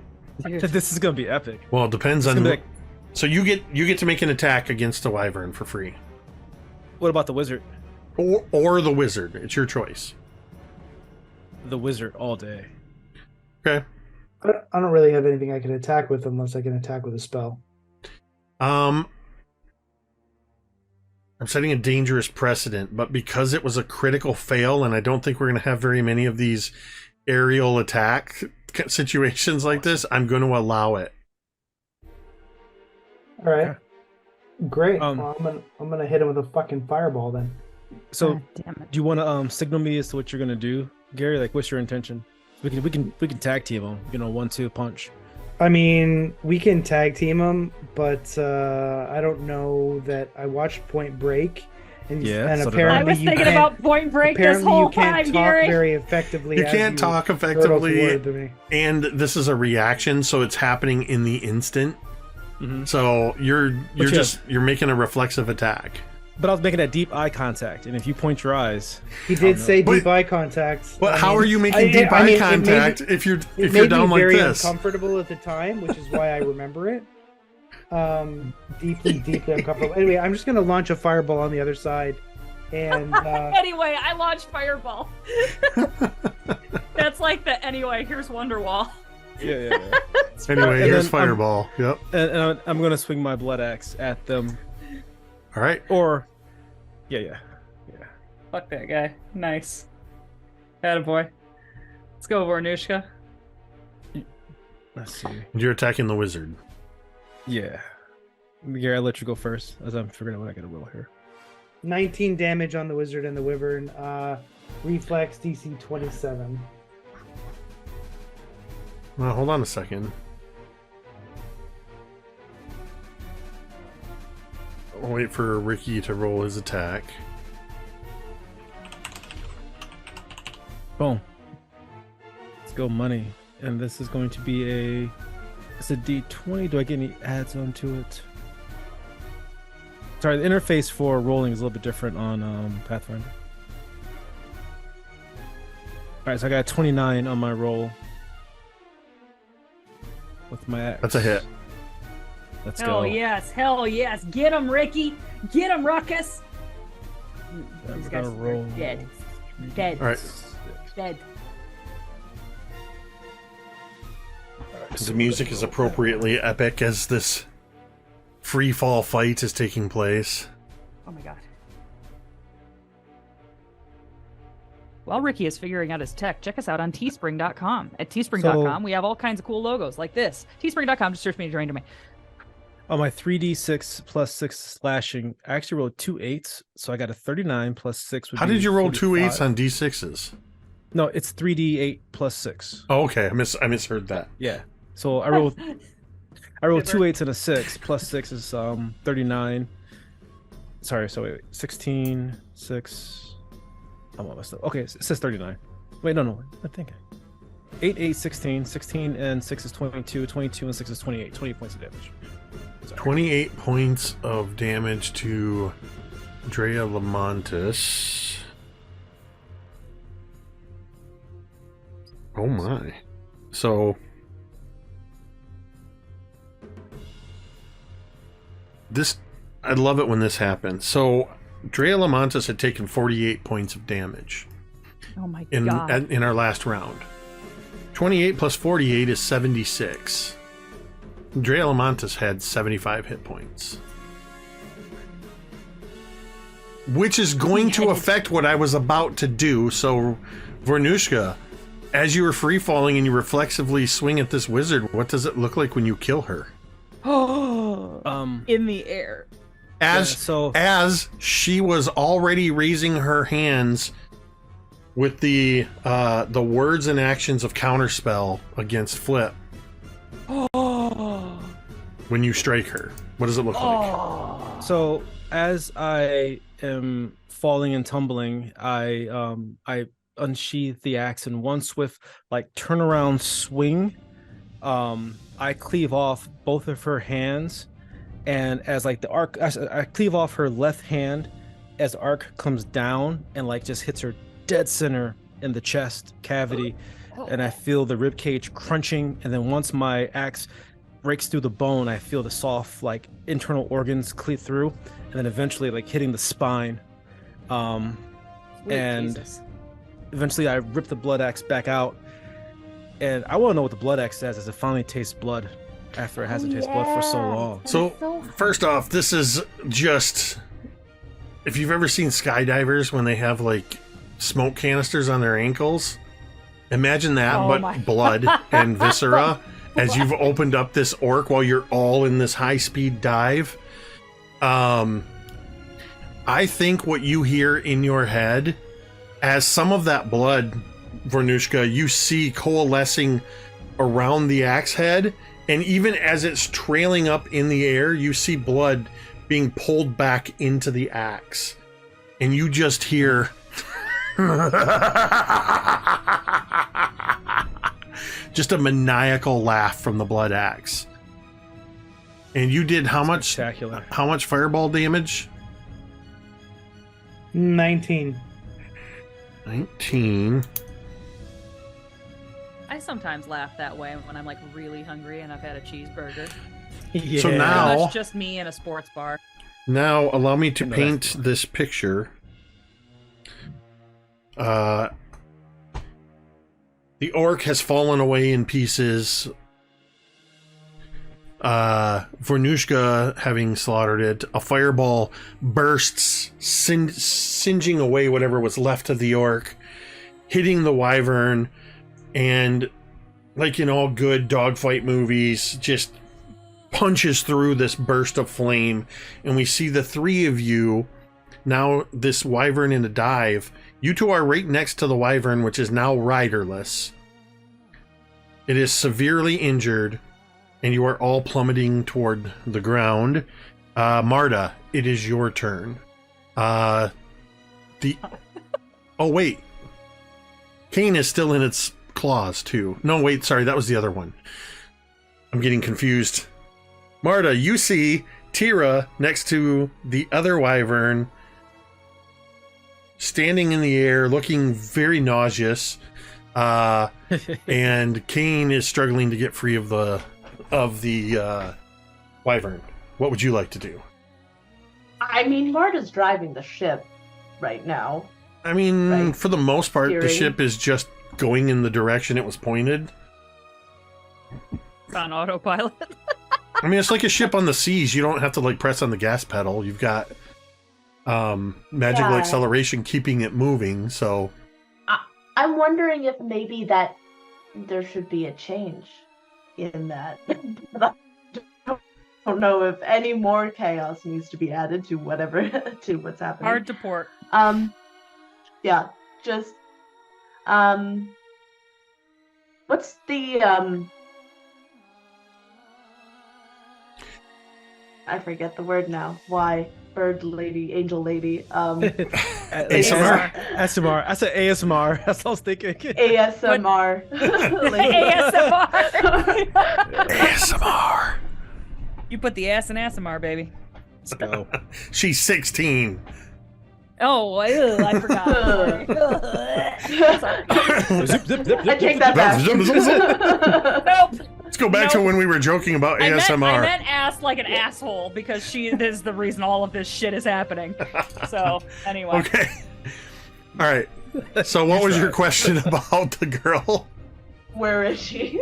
Dude. This is gonna be epic. Well, it depends It's on. gonna be So you get to make an attack against the wyvern for free, What about the wizard? or the wizard. It's your choice. The wizard all day. Okay. I don't really have anything I can attack with unless I can attack with a spell. I'm setting a dangerous precedent, but because it was a critical fail, and I don't think we're going to have very many of these aerial attack situations like this, I'm going to allow it. All right. Okay. Great. Um, Well, I'm gonna hit him with a fucking fireball then. So, God damn it. do you want to signal me as to what you're gonna do, Gary? Like, what's your intention? We can tag team them. 1-2 punch. I mean, we can tag team him, but I don't know that I watched Point Break, and, Yeah, and so did I. I apparently was you thinking can't. about Point Break this Apparently, whole you can't time, talk Gary. very effectively. You as can't talk hurtle effectively, forward to me. and this is a reaction, so it's happening in the instant. Mm-hmm. So you're But you're making a reflexive attack. But I was making that deep eye contact, and if you point your eyes, He did no. say But- deep eye contact. But I how mean, are you making deep I eye mean, it made contact me- if you're It down made me like very this? uncomfortable at the time, which is why I remember it. Deeply uncomfortable. Anyway, I'm just gonna launch a fireball on the other side, and Anyway, I launched Fireball. That's like the anyway, here's Wonderwall. yeah. Anyway, And here's then, fireball. Yep. And I'm gonna swing my blood axe at them, All right. or yeah. Fuck that guy. Nice. Attaboy. Let's go, Vornush'ka. Let's see. You're attacking the wizard. Yeah, Gary, I'll let you go first, as I'm figuring out what I gotta roll here. 19 damage on the wizard and the wyvern. Reflex DC 27. Well, hold on a second. I'll wait for Ricky to roll his attack. Boom. Let's go money, and this is going to be it's a D20. Do I get any adds onto it? Sorry, the interface for rolling is a little bit different on Pathfinder. All right, so I got 29 on my roll with my axe. That's a hit. Let's Hell go. yes, hell yes. Get him, Ricky. Get him, Ruckus. Yeah, These we're guys gonna are roll. dead. Dead. All right. Dead. The music is appropriately epic as this free fall fight is taking place. Oh my god. While Ricky is figuring out his tech, check us out on teespring.com. At teespring.com, we have all kinds of cool logos like this. Teespring.com, just search me to join me. On my 3d6 plus 6 slashing, I actually rolled 2 8s, so I got a 39 plus 6 would How be did you roll 2 45. 8s on D6s? No, it's 3d8 plus 6. Oh, okay. I misheard that. Yeah. So I rolled Never. 2 8s and a 6 plus 6 is 39. Sorry, so wait, 16, 6. I'm all messed up. Okay, it says 39. Wait, no. I think 8, 8, 16. 16 and 6 is 22. 22 and 6 is 28. 20 points of damage. Sorry. 28 points of damage to Drea Lamontis. Oh my. So this, I love it when this happens. So Drea Lamontis had taken 48 points of damage Oh my in god. in our last round. 28 plus 48 is 76. Drea Lamontis had 75 hit points. Which is going to affect what I was about to do. So, Vornush'ka, as you were free falling and you reflexively swing at this wizard, what does it look like when you kill her? Oh, in the air. As she was already raising her hands with the words and actions of counterspell against Flip. Oh. When you strike her, what does it look like? So as I am falling and tumbling, I unsheath the axe in one swift like turnaround swing. I cleave off both of her hands, and as like the arc, I cleave off her left hand, as arc comes down and like just hits her dead center in the chest cavity, and I feel the rib cage crunching, and then once my axe breaks through the bone, I feel the soft like internal organs cleave through, and then eventually like hitting the spine. Sweet And Jesus. eventually I rip the blood axe back out, and I want to know what the blood axe says as it finally tastes blood after it hasn't tasted blood for so long. So, first off, this is just... If you've ever seen skydivers when they have, like, smoke canisters on their ankles, imagine that, Oh but my- blood and viscera as you've opened up this orc while you're all in this high-speed dive. I think what you hear in your head, as some of that blood, Vornush'ka, you see coalescing around the axe head, and even as it's trailing up in the air, you see blood being pulled back into the axe. And you just hear... just a maniacal laugh from the blood axe. And you did how much fireball damage? 19. 19. I sometimes laugh that way when I'm like really hungry and I've had a cheeseburger. Yeah. So now- That's just me in a sports bar. Now, allow me to No, paint that's- this picture. The orc has fallen away in pieces. Vornush'ka having slaughtered it. A fireball bursts, singeing away whatever was left of the orc, hitting the wyvern, and like in all good dogfight movies, just punches through this burst of flame, and we see the three of you now, this wyvern in a dive. You two are right next to the wyvern, which is now riderless. It is severely injured, and you are all plummeting toward the ground. Marda, it is your turn. Oh wait, Cain is still in its claws too. No, wait, sorry, that was the other one. I'm getting confused. Marda, you see Teera next to the other wyvern, standing in the air, looking very nauseous. And Cain is struggling to get free of the wyvern. What would you like to do? I mean, Marta's driving the ship right now. I mean, Right. for the most part, the Steering. ship is just going in the direction it was pointed. On autopilot. I mean, it's like a ship on the seas. You don't have to like press on the gas pedal. You've got magical Yeah. acceleration keeping it moving. So I'm wondering if maybe that there should be a change in that. I don't know if any more chaos needs to be added to whatever to what's happening. Hard to port. Yeah, just what's the I forget the word now. Why? Bird lady, angel lady. ASMR. ASMR. I said ASMR. That's what I was thinking. ASMR. lady. ASMR. ASMR. You put the ass in ASMR, baby. Let's go. She's 16. Oh, ew, I forgot. Sorry. Zip, zip, zip, I zip, take zip, that zip. back. Nope. Let's go back to Nope. when we were joking about I ASMR. meant ass like an asshole because she is the reason all of this shit is happening. So, anyway. Okay. All right. So, what was your question about the girl? Where is she?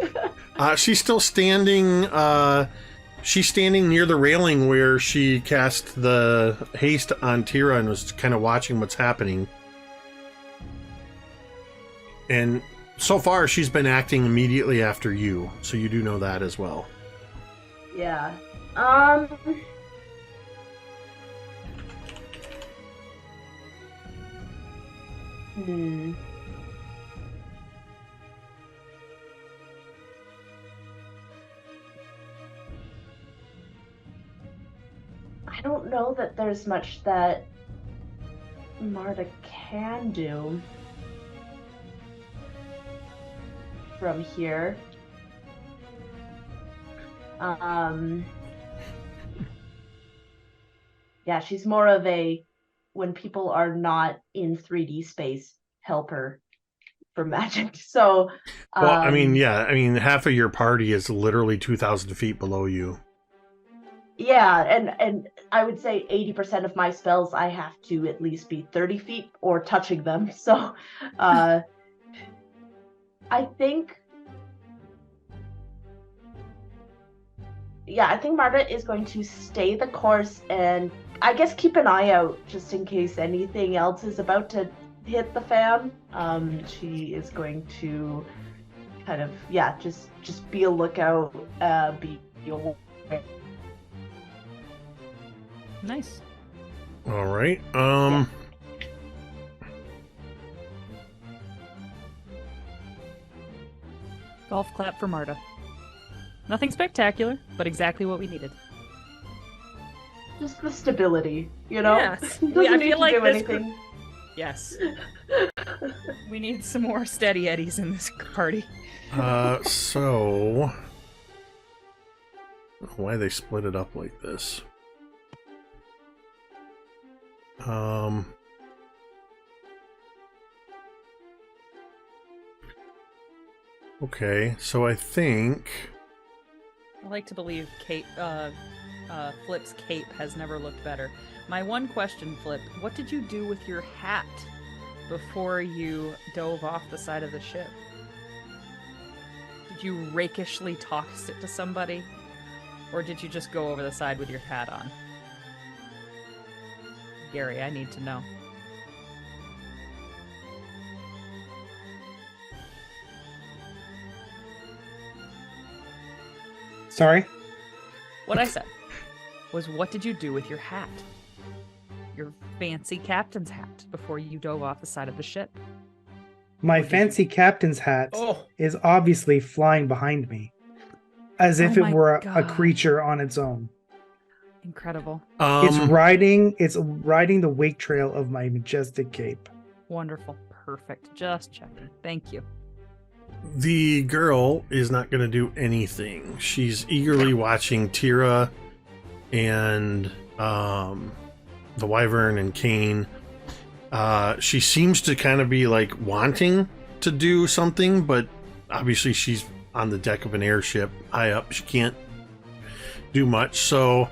She's still standing. She's standing near the railing where she cast the haste on Teera and was kind of watching what's happening. And so far, she's been acting immediately after you, so you do know that as well. Yeah. Hmm. I don't know that there's much that Marta can do from here. Yeah, she's more of a when people are not in 3D space, help her for magic. So, Well, I mean, yeah, I mean, half of your party is literally 2,000 feet below you. yeah, and I would say 80% of my spells I have to at least be 30 feet or touching them. So, I think. Yeah, I think Marda is going to stay the course and I guess keep an eye out just in case anything else is about to hit the fan. She is going to kind of, yeah, just be a lookout, be aware. Nice. All right. Golf clap for Marda. Nothing spectacular, but exactly what we needed. Just the stability, you know? Yes. Doesn't I need feel to like do this anything. Yes. We need some more steady eddies in this party. So why they split it up like this? Okay, so I think I like to believe Flip's cape has never looked better. My one question, Flip, what did you do with your hat before you dove off the side of the ship? Did you rakishly toss it to somebody? Or did you just go over the side with your hat on? Gary, I need to know. Sorry? What I said was, what did you do with your hat? Your fancy captain's hat before you dove off the side of the ship? My Or did fancy captain's hat Oh, is obviously flying behind me, as if Oh it my were a God. creature on its own. Incredible. It's riding the wake trail of my majestic cape. Wonderful. Perfect. Just checking. Thank you. the girl is not going to do anything. She's eagerly watching Teera and the Wyvern and Kane. She seems to kind of be like wanting to do something, but obviously she's on the deck of an airship high up. She can't do much, so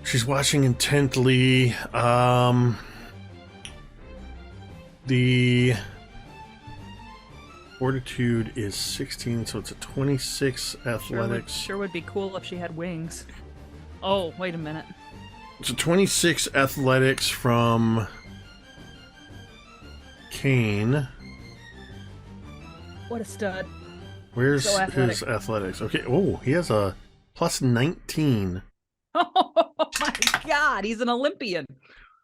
she's watching intently. The fortitude is 16, so it's a 26 athletics. Sure would be cool if she had wings. Oh, wait a minute. It's a 26 athletics from Kane. What a stud. Where's So athletic. his athletics? Okay. Oh, he has a plus 19. Oh my god, he's an Olympian.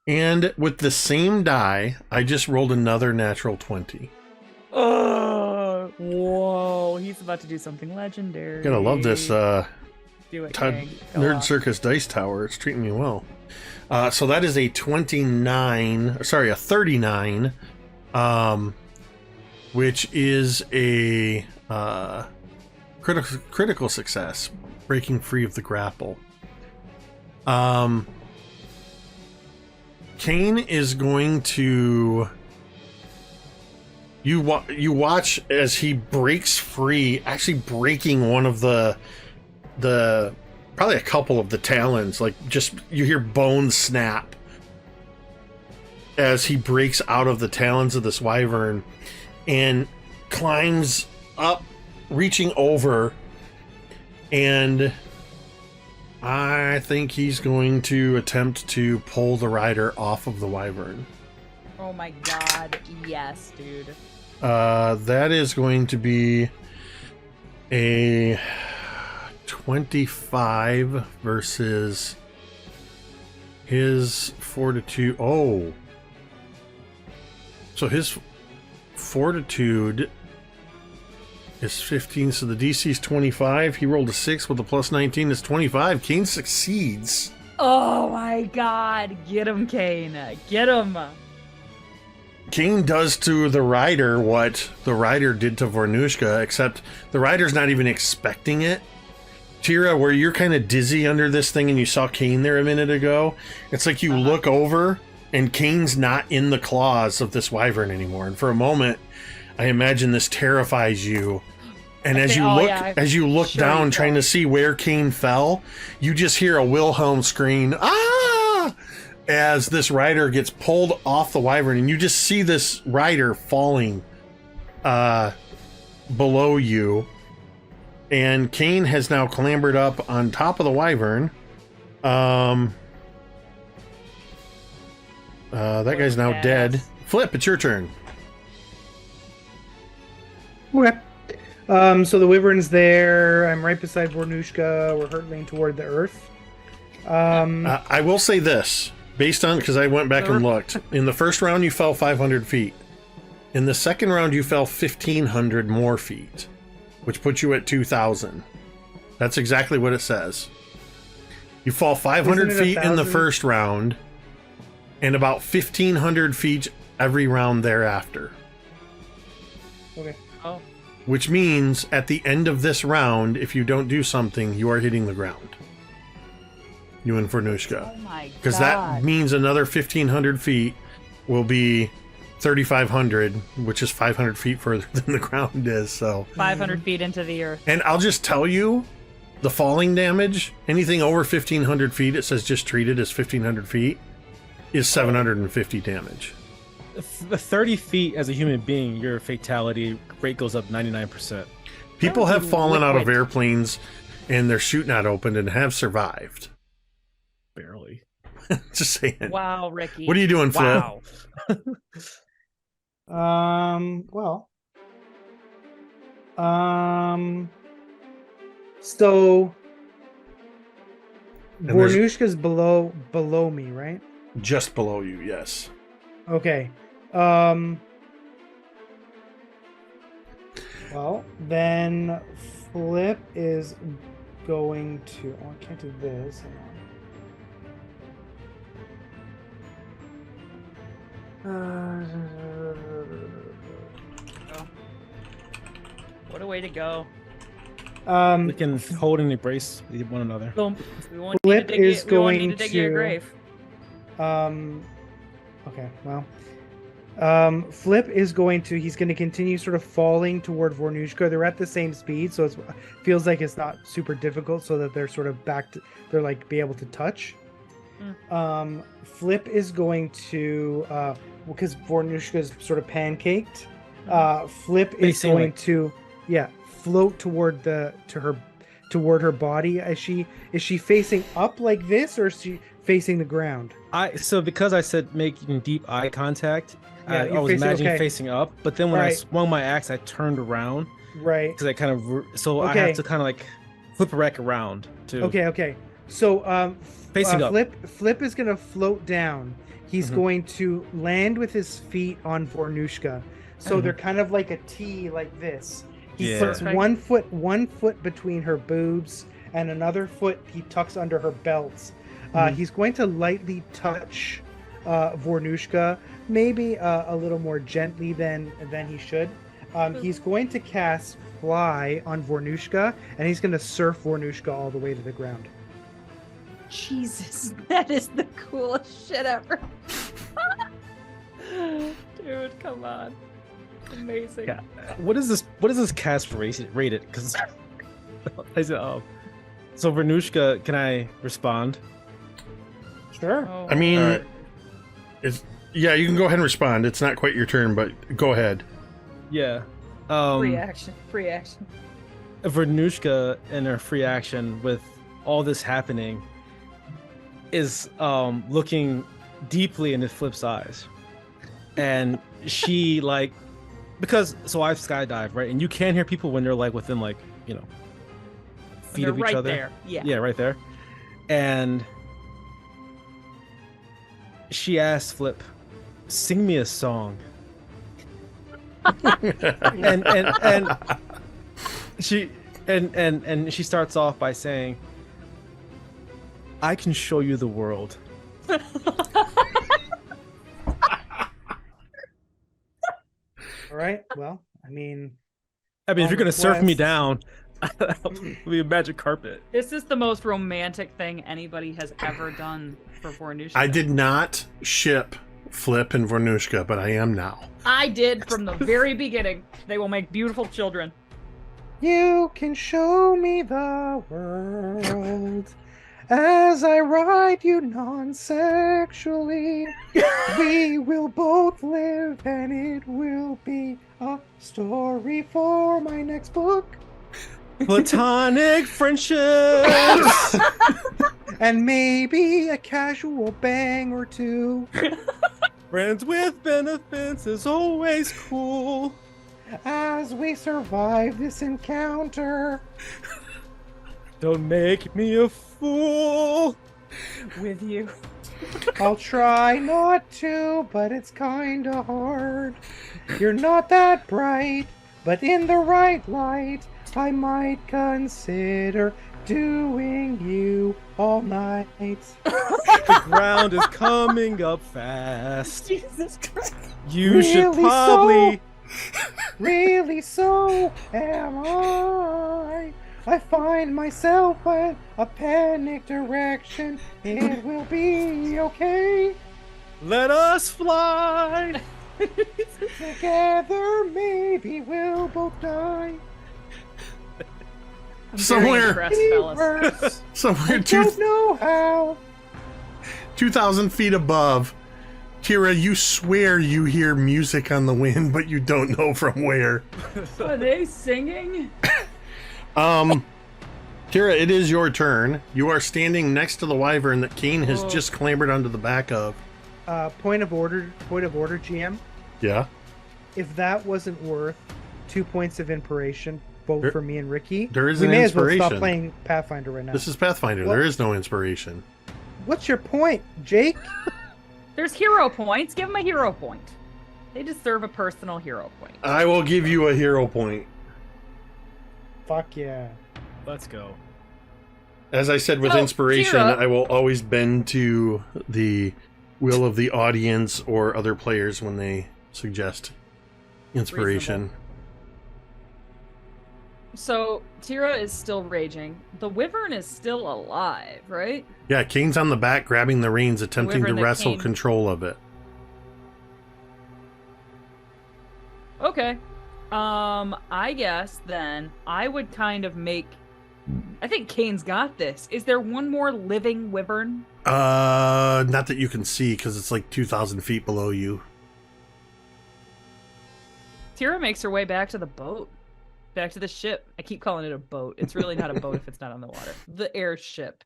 And with the same die, I just rolled another natural 20. Oh, whoa, he's about to do something legendary. Gotta love this Do it, Todd King. Go Nerd off. Circus Dice Tower. It's treating me well. So that is a 39, which is a critical success, breaking free of the grapple. Kane is going to... You watch as he breaks free, actually breaking one of the probably a couple of the talons. Like, just you hear bones snap as he breaks out of the talons of this wyvern and climbs up, reaching over, and I think he's going to attempt to pull the rider off of the wyvern. Oh my god, yes, dude. That is going to be a 25 versus his fortitude. Oh. So his fortitude is 15, so the DC is 25. He rolled a 6 with a plus 19 is 25. Kane succeeds. Oh my god, get him, Kane. Get him. Kane does to the rider what the rider did to Vornush'ka, except the rider's not even expecting it. Teera, where you're kind of dizzy under this thing and you saw Kane there a minute ago, it's like you look over and Kane's not in the claws of this wyvern anymore. And for a moment, I imagine this terrifies you. And as you look down, trying to see where Kane fell, you just hear a Wilhelm scream, "Ah!" as this rider gets pulled off the wyvern, and you just see this rider falling below you. And Kane has now clambered up on top of the wyvern. That guy's now dead. Flip, it's your turn. Okay. So the wyvern's there. I'm right beside Vornush'ka. We're hurtling toward the earth. I will say this, based on, because I went back and looked. In the first round, you fell 500 feet. In the second round, you fell 1,500 more feet, which puts you at 2,000. That's exactly what it says. You fall 500 feet in the first round, and about 1,500 feet every round thereafter. Okay. Oh. Which means at the end of this round, if you don't do something, you are hitting the ground. You and Vornush'ka. Oh my god. Because that means another 1,500 feet will be 3,500, which is 500 feet further than the ground is. So 500 feet into the earth. And I'll just tell you, the falling damage, anything over 1,500 feet, it says just treated as 1,500 feet, is 750 damage. 30 feet as a human being, your fatality rate goes up 99%. People have fallen out of airplanes and their chute not opened and have survived. Barely. Just saying. Wow, Ricky. What are you doing, Flip? Wow. So And Vornush'ka's below me, right? Just below you, yes. Okay. Well, then Flip is going to. Oh, I can't do this. What a way to go. We can hold and embrace one another. Boom. Flip is going to dig your grave. Okay, well. Flip is going to, he's going to continue sort of falling toward Vornush'ka. They're at the same speed, so it feels like it's not super difficult, so that they're sort of back to, they're like be able to touch. Flip is going to, because Vornush'ka is sort of pancaked, Flip is going to, float toward toward her body. Is she facing up like this, or is she facing the ground? So because I said making deep eye contact, I was imagining facing up, but then when I swung my axe, I turned around. Right. Because I kind of I have to kind of like flip a rack around too. Okay. So facing up. Flip is gonna float down. He's going to land with his feet on Vornush'ka. So they're kind of like a T, like this. He puts one foot between her boobs, and another foot he tucks under her belts. He's going to lightly touch Vornush'ka, maybe a little more gently than he should. He's going to cast Fly on Vornush'ka, and he's going to surf Vornush'ka all the way to the ground. Jesus, that is the coolest shit ever. Dude, come on. Amazing. Yeah. What is this cast rated? Because I said, so Vornush'ka, can I respond? Sure. Oh. I mean, you can go ahead and respond. It's not quite your turn, but go ahead. Yeah. Free action. Vornush'ka and her free action with all this happening is looking deeply into Flip's eyes. And she because I've skydived, right? And you can hear people when they're like within feet of each other. There. Yeah, right there. And she asked Flip, "Sing me a song." and she starts off by saying, "I can show you the world." All right. Well, I mean, if you're gonna surf me down, It'll be a magic carpet. This is the most romantic thing anybody has ever done for Vornush'ka. I did not ship Flip and Vornush'ka, but I am now. I did from the very beginning. They will make beautiful children. You can show me the world as I ride you non-sexually. We will both live and it will be a story for my next book. Platonic friendships. And maybe a casual bang or two. Friends with benefits is always cool. As we survive this encounter. Don't make me a fool. With you. I'll try not to, but it's kinda hard. You're not that bright, but in the right light, I might consider doing you all night. The ground is coming up fast. Jesus Christ. You should Really probably... Really so am I. I find myself in a panic direction. It will be okay. Let us fly. Together, maybe we'll both die. I'm Somewhere- very impressed, fellas. Reverse. Somewhere Don't know how. 2,000 feet above, Teera, you swear you hear music on the wind, but you don't know from where. Are they singing? Teera, it is your turn. You are standing next to the wyvern that Kane has Whoa. just clambered onto the back of. Point of order, GM. Yeah. If that wasn't worth 2 points of inspiration, both There- for me and Ricky, there is we an may as well stop inspiration. playing Pathfinder right now. This is Pathfinder. What? There is no inspiration. What's your point, Jake? There's hero points. Give them a hero point. They deserve a personal hero point. I will give you a hero point. Fuck yeah. Let's go. As I said with So, inspiration, Teera- I will always bend to the will of the audience or other players when they suggest inspiration. Reasonable. So Teera is still raging. The wyvern is still alive, right? Yeah, Kane's on the back grabbing the reins, attempting to wyvern that wrestle Kane- control of it. Okay. I guess then I would kind of make. I think Kane's got this. Is there one more living wyvern? Not that you can see because it's like 2,000 feet below you. Teera makes her way back to the boat. Back to the ship. I keep calling it a boat. It's really not a boat if it's not on the water. The airship.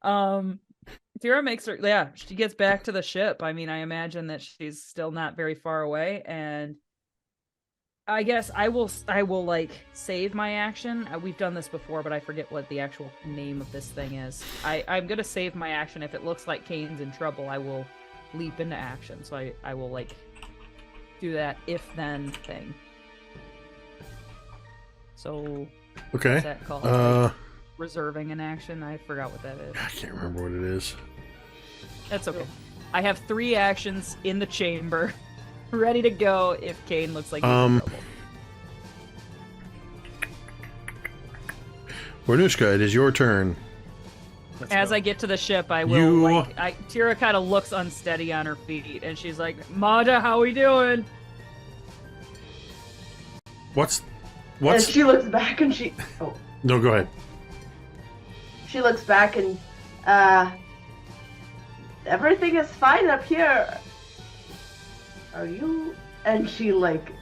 Teera makes her, yeah, she gets back to the ship. I mean, I imagine that she's still not very far away, and I guess I will like save my action. We've done this before, but I forget what the actual name of this thing is. I'm gonna save my action. If it looks like Kane's in trouble, I will leap into action. So I will like do that if then thing. So what's Okay. that called? Uh, Reserving an action? I forgot what that is. I can't remember what it is. That's okay. I have 3 actions in the chamber, ready to go if Kane looks like he's in trouble. Vornush'ka, it is your turn. Let's As go. I get to the ship, I will You- Teera kind of looks unsteady on her feet, and she's like, "Marda, how we doing?" What's And she looks back and she. Oh. No, go ahead. She looks back and, everything is fine up here. Are you? And she like,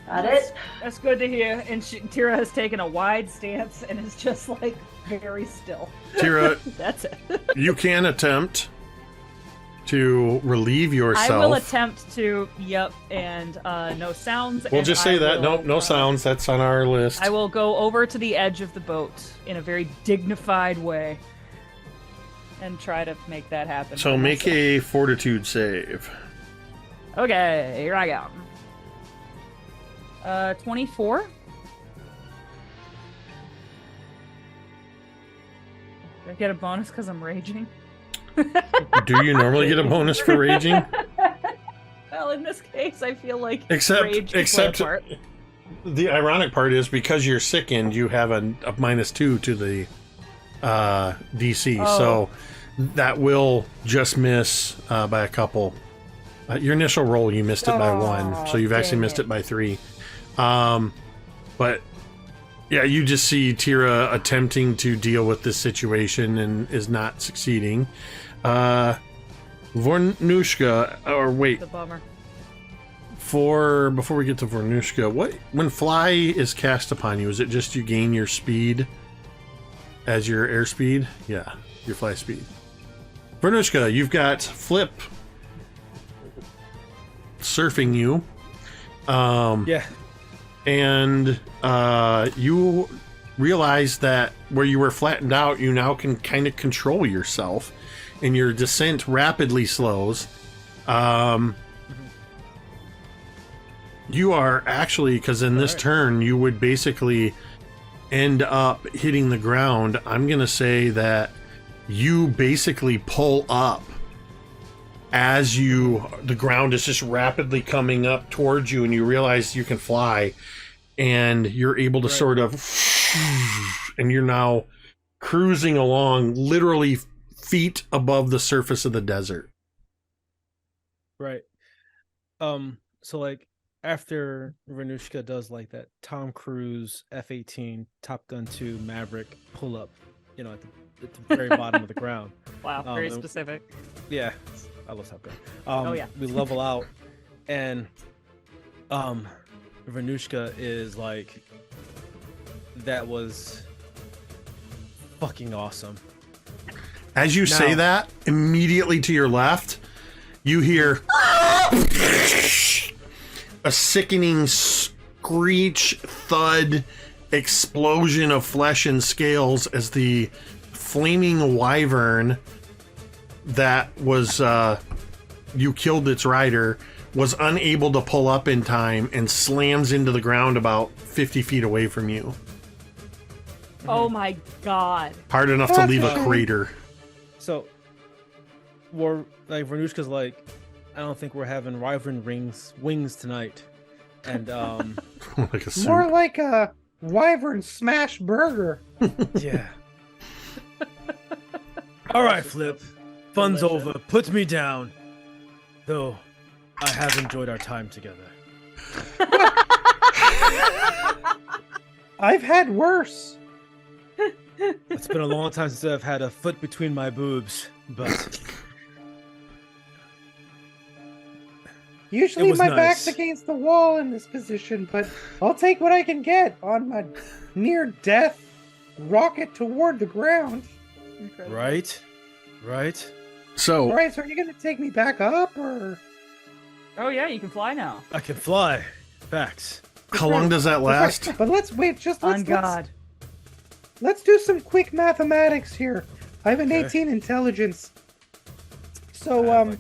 got it? That's good to hear. And Teera has taken a wide stance and is just like very still. Teera, That's it. you can attempt to relieve yourself. I will attempt to. Yep, and no sounds. We'll and just say I that. will, Nope, no sounds. That's on our list. I will go over to the edge of the boat in a very dignified way and try to make that happen. So for make myself. a fortitude save. Okay, here I go. 24. Do I get a bonus because I'm raging? Do you normally get a bonus for raging? Well, in this case, I feel like Except, rage can play a except, part. the ironic part is because you're sickened, you have a -2 to the DC, so that will just miss by a couple. Your initial roll, you missed it by 1, so you've actually missed it by 3. But yeah, you just see Teera attempting to deal with this situation and is not succeeding. Vornush'ka, or wait, The bummer. before we get to Vornush'ka, when fly is cast upon you, is it just you gain your speed as your airspeed? Yeah, your fly speed. Vornush'ka, you've got Flip surfing you. Yeah. And you realize that where you were flattened out, you now can kind of control yourself, and your descent rapidly slows. You are actually, because in this turn, you would basically end up hitting the ground. I'm going to say that you basically pull up as the ground is just rapidly coming up towards you, and you realize you can fly, and you're able to sort of, and you're now cruising along literally feet above the surface of the desert. Right. So like after Vornush'ka does like that Tom Cruise F-18 Top Gun 2 Maverick pull up, you know, at the very bottom of the ground. Wow, very specific. Yeah, I love Top Gun. Oh yeah. We level out, and Vornush'ka is like, that was fucking awesome. As you say that, immediately to your left, you hear a sickening screech, thud, explosion of flesh and scales as the flaming wyvern that was you killed its rider was unable to pull up in time and slams into the ground about 50 feet away from you. Oh my god. Hard enough to leave a crater. So, Vornush'ka's like, I don't think we're having wyvern wings tonight, and Like a soup. More like a wyvern smash burger. yeah. All right, Flip. Fun's over. Put me down. Though, I have enjoyed our time together. I've had worse. It's been a long time since I've had a foot between my boobs, but Usually It was my nice. back's against the wall in this position, but I'll take what I can get on my near-death rocket toward the ground. Incredible. right? So, All right, so are you going to take me back up, or? Oh yeah, you can fly now. I can fly. Facts. how long does that last? But let's wait. On God. Let's do some quick mathematics here. I have an Okay. 18 intelligence. So, Go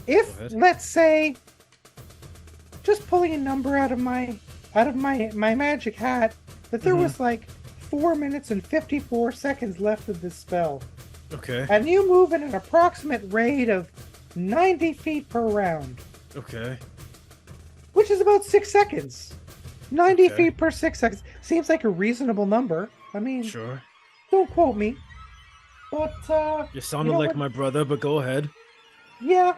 if ahead. let's say, just pulling a number out of my magic hat, that there was like 4 minutes and 54 seconds left of this spell, Okay. and you move at an approximate rate of 90 feet per round, Okay. which is about 6 seconds. 90 Okay. feet per 6 seconds seems like a reasonable number. I mean, Sure. don't quote me, but You sounded know like what? my brother, but go ahead. yeah,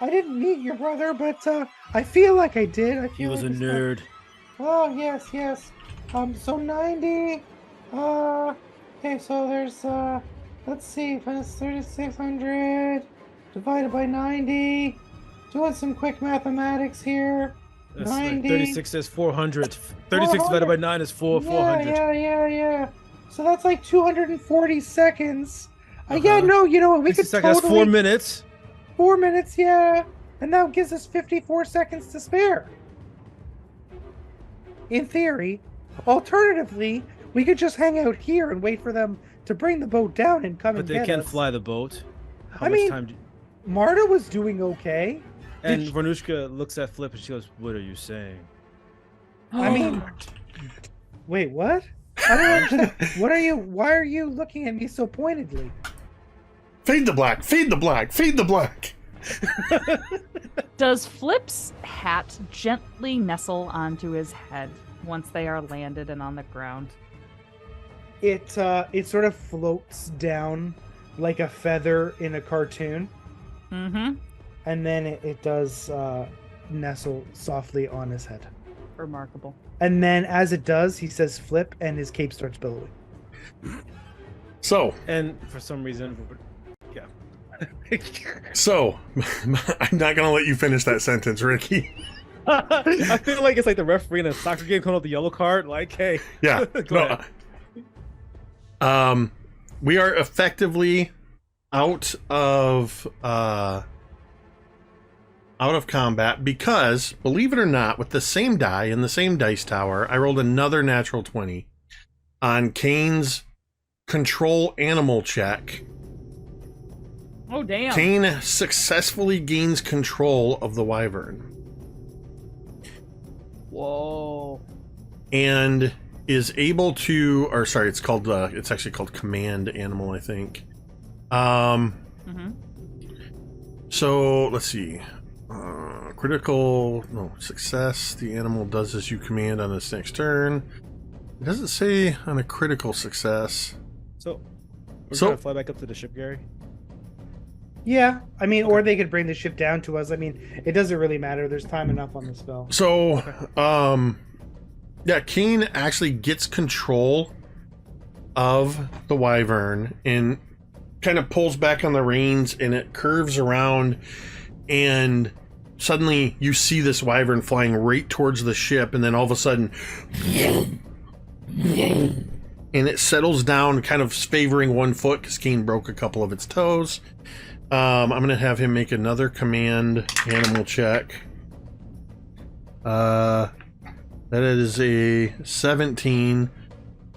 I didn't meet your brother, but I feel like I did. I feel He was a like it's nerd. Oh, yes. So 90. Okay, so there's, let's see, if it's 3,600 divided by 90. Doing some quick mathematics here. That's like 90. 36 is 400. 36 divided by 9 is 400. Yeah. So that's like 240 seconds. Yeah, Uh-huh. no, you know what? We 60 could seconds, that's totally... 4 minutes. 4 minutes, yeah. And that gives us 54 seconds to spare. In theory. Alternatively, we could just hang out here and wait for them to bring the boat down and come But and they get can't us. fly the boat. How I much mean, time do Marda was doing okay. And Did- Vornush'ka looks at Flip and she goes, "What are you saying?" I mean, wait, what? I don't understand. Why are you looking at me so pointedly? Fade the black, fade the black, fade the black. Does Flip's hat gently nestle onto his head once they are landed and on the ground? It sort of floats down like a feather in a cartoon, Mm-hmm. and then it does nestle softly on his head. Remarkable. And then as it does, he says flip, and his cape starts billowing. So, And for some reason, yeah. so I'm not gonna let you finish that sentence, Ricky. I feel like it's like the referee in a soccer game coming up the yellow card. Like, hey, Yeah. go No. We are effectively out of combat because, believe it or not, with the same die in the same dice tower, I rolled another natural 20 on Kane's control animal check. Oh, damn. Kane successfully gains control of the wyvern Whoa. and is able to, or sorry, it's called it's actually called command animal, I think. Mm-hmm. So let's see. Critical, no, success. The animal does as you command on its next turn. It doesn't say on a critical success. So, we're So- gonna fly back up to the ship, Gary. Yeah, I mean, or they could bring the ship down to us. I mean, it doesn't really matter. There's time enough on the spell. So, yeah, Kane actually gets control of the wyvern and kind of pulls back on the reins, and it curves around, and suddenly you see this wyvern flying right towards the ship, and then all of a sudden, and it settles down, kind of favoring one foot because Kane broke a couple of its toes. I'm going to have him make another command animal check. That is a 17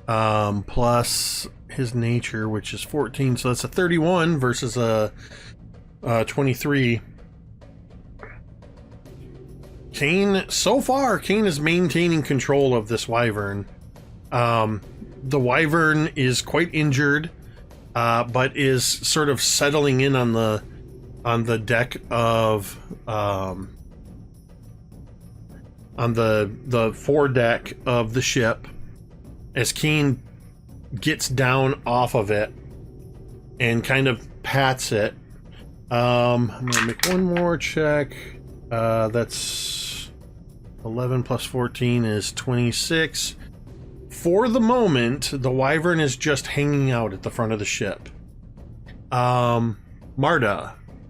plus his nature, which is 14, so that's a 31 versus a 23. Kane, so far, Kane is maintaining control of this wyvern. The wyvern is quite injured, but is sort of settling in on the deck of on the foredeck of the ship as Kane gets down off of it and kind of pats it. I'm gonna make one more check. That's 11 plus 14 is 26. For the moment, the wyvern is just hanging out at the front of the ship. Marda,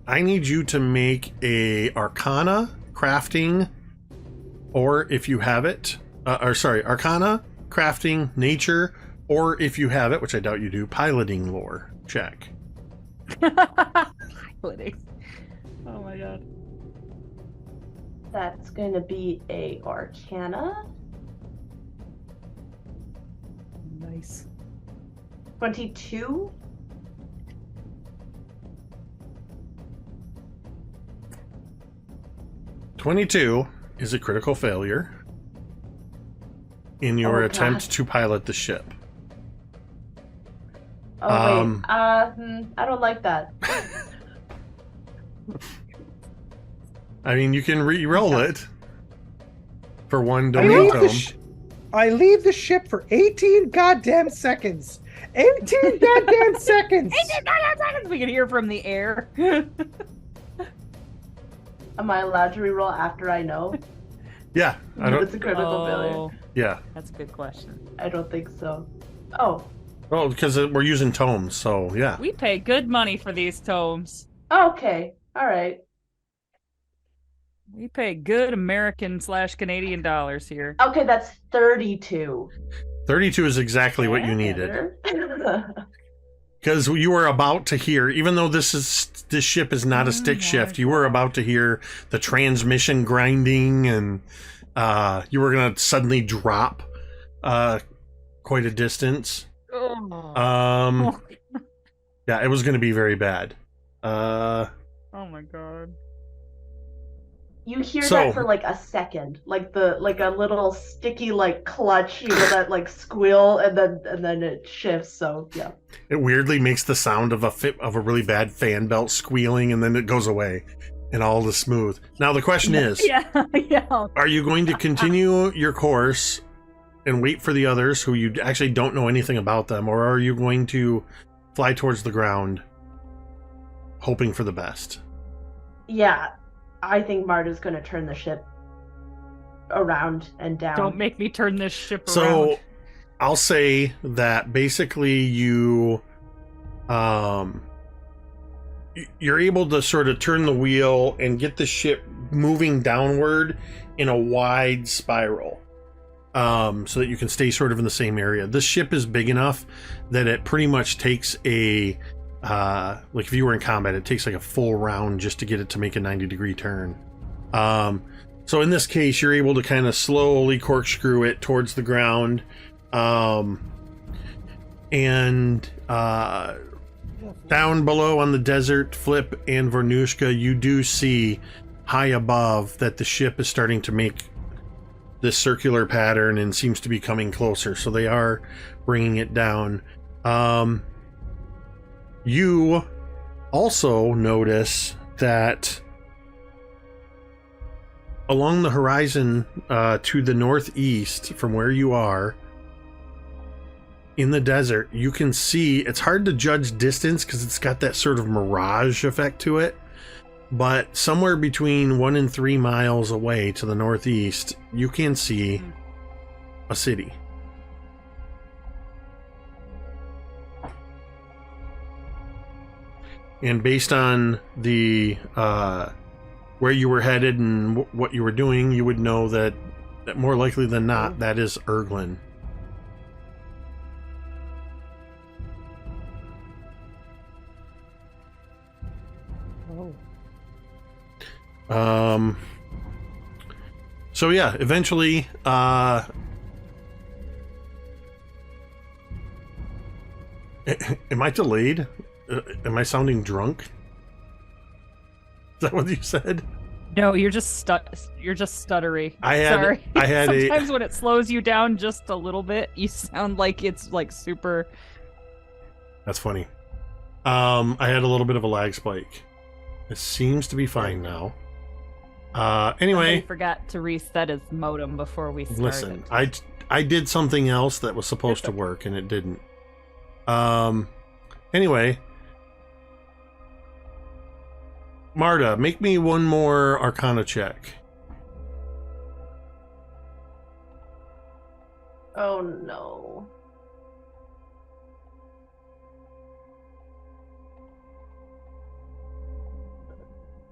I need you to make a Arcana crafting, or if you have it, Arcana crafting, nature, or if you have it, which I doubt you do, piloting lore check. Piloting. Oh my god. That's going to be a Arcana. Nice. 22. "22 is a critical failure in your Oh, attempt God. to pilot the ship. Oh, wait. I don't like that. I mean, you can re-roll it for one I domain leave, tome. I leave the ship for 18 goddamn seconds. 18 goddamn seconds. We can hear from the air. Am I allowed to reroll after I know? Yeah, I It's don't. a critical failure. Oh, Yeah, that's a good question. I don't think so. Oh. well, because we're using tomes, so yeah. We pay good money for these tomes. Okay. All right. We pay good American/Canadian dollars here. Okay, that's 32. 32 is exactly what you needed. Better. Because you were about to hear, even though this ship is not a stick my shift, you were about to hear the transmission grinding, and you were gonna suddenly drop quite a distance. Oh. Yeah, it was gonna be very bad. Oh my god. You hear So- that for like a second, like a little sticky like clutch, that like squeal, and then it shifts. So yeah. It weirdly makes the sound of a really bad fan belt squealing, and then it goes away, and all is smooth. Now the question is, Yeah, yeah. are you going to continue your course and wait for the others who you actually don't know anything about them, or are you going to fly towards the ground, hoping for the best? Yeah, I think Marta's going to turn the ship around and down. Don't make me turn this ship So around. I'll say that basically you're able to sort of turn the wheel and get the ship moving downward in a wide spiral, so that you can stay sort of in the same area. This ship is big enough that it pretty much takes like if you were in combat, it takes like a full round just to get it to make a 90-degree turn. So in this case, you're able to kind of slowly corkscrew it towards the ground. And down below on the desert, Flip and Vornush'ka, you do see high above that the ship is starting to make this circular pattern and seems to be coming closer. So they are bringing it down. You also notice that along the horizon to the northeast from where you are in the desert, you can see, it's hard to judge distance because it's got that sort of mirage effect to it, but somewhere between 1 and 3 miles away to the northeast, you can see a city. And based on the where you were headed and what you were doing, you would know that more likely than not, that is Erglin. So yeah, eventually, am I delayed? Am I sounding drunk? Is that what you said? No, you're just stuttery. I had Sometimes when it slows you down just a little bit, you sound like it's like super. That's funny. I had a little bit of a lag spike. It seems to be fine now. Anyway, Somebody forgot to reset his modem before we started. listen, I did something else that was supposed to work and it didn't. Anyway, Marda, make me one more Arcana check. Oh no.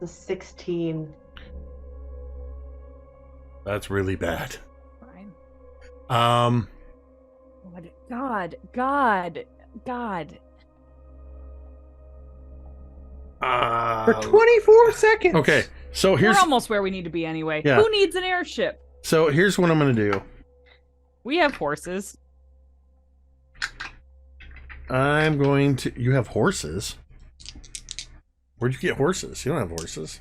The 16. That's really bad. Fine. God. For 24 seconds. Okay, so here's We're almost where we need to be anyway. Yeah. Who needs an airship? so here's what I'm gonna do. We have horses. I'm going to. You have horses? Where'd you get horses? You don't have horses.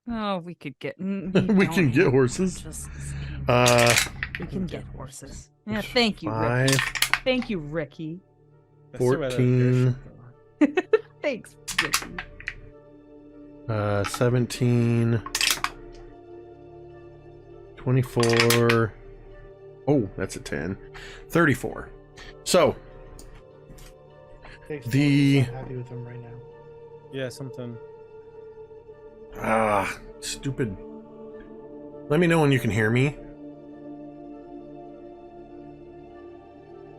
Oh, we could get. We can get horses. We can get horses. Yeah, thank you, 5, Ricky. Thank you, Ricky. I still rather have 14. airship, though. Thanks, Ricky. 17, 24. Oh, that's a 10. 34. So Dave's The- so happy with him right now. Yeah, something. stupid. Let me know when you can hear me.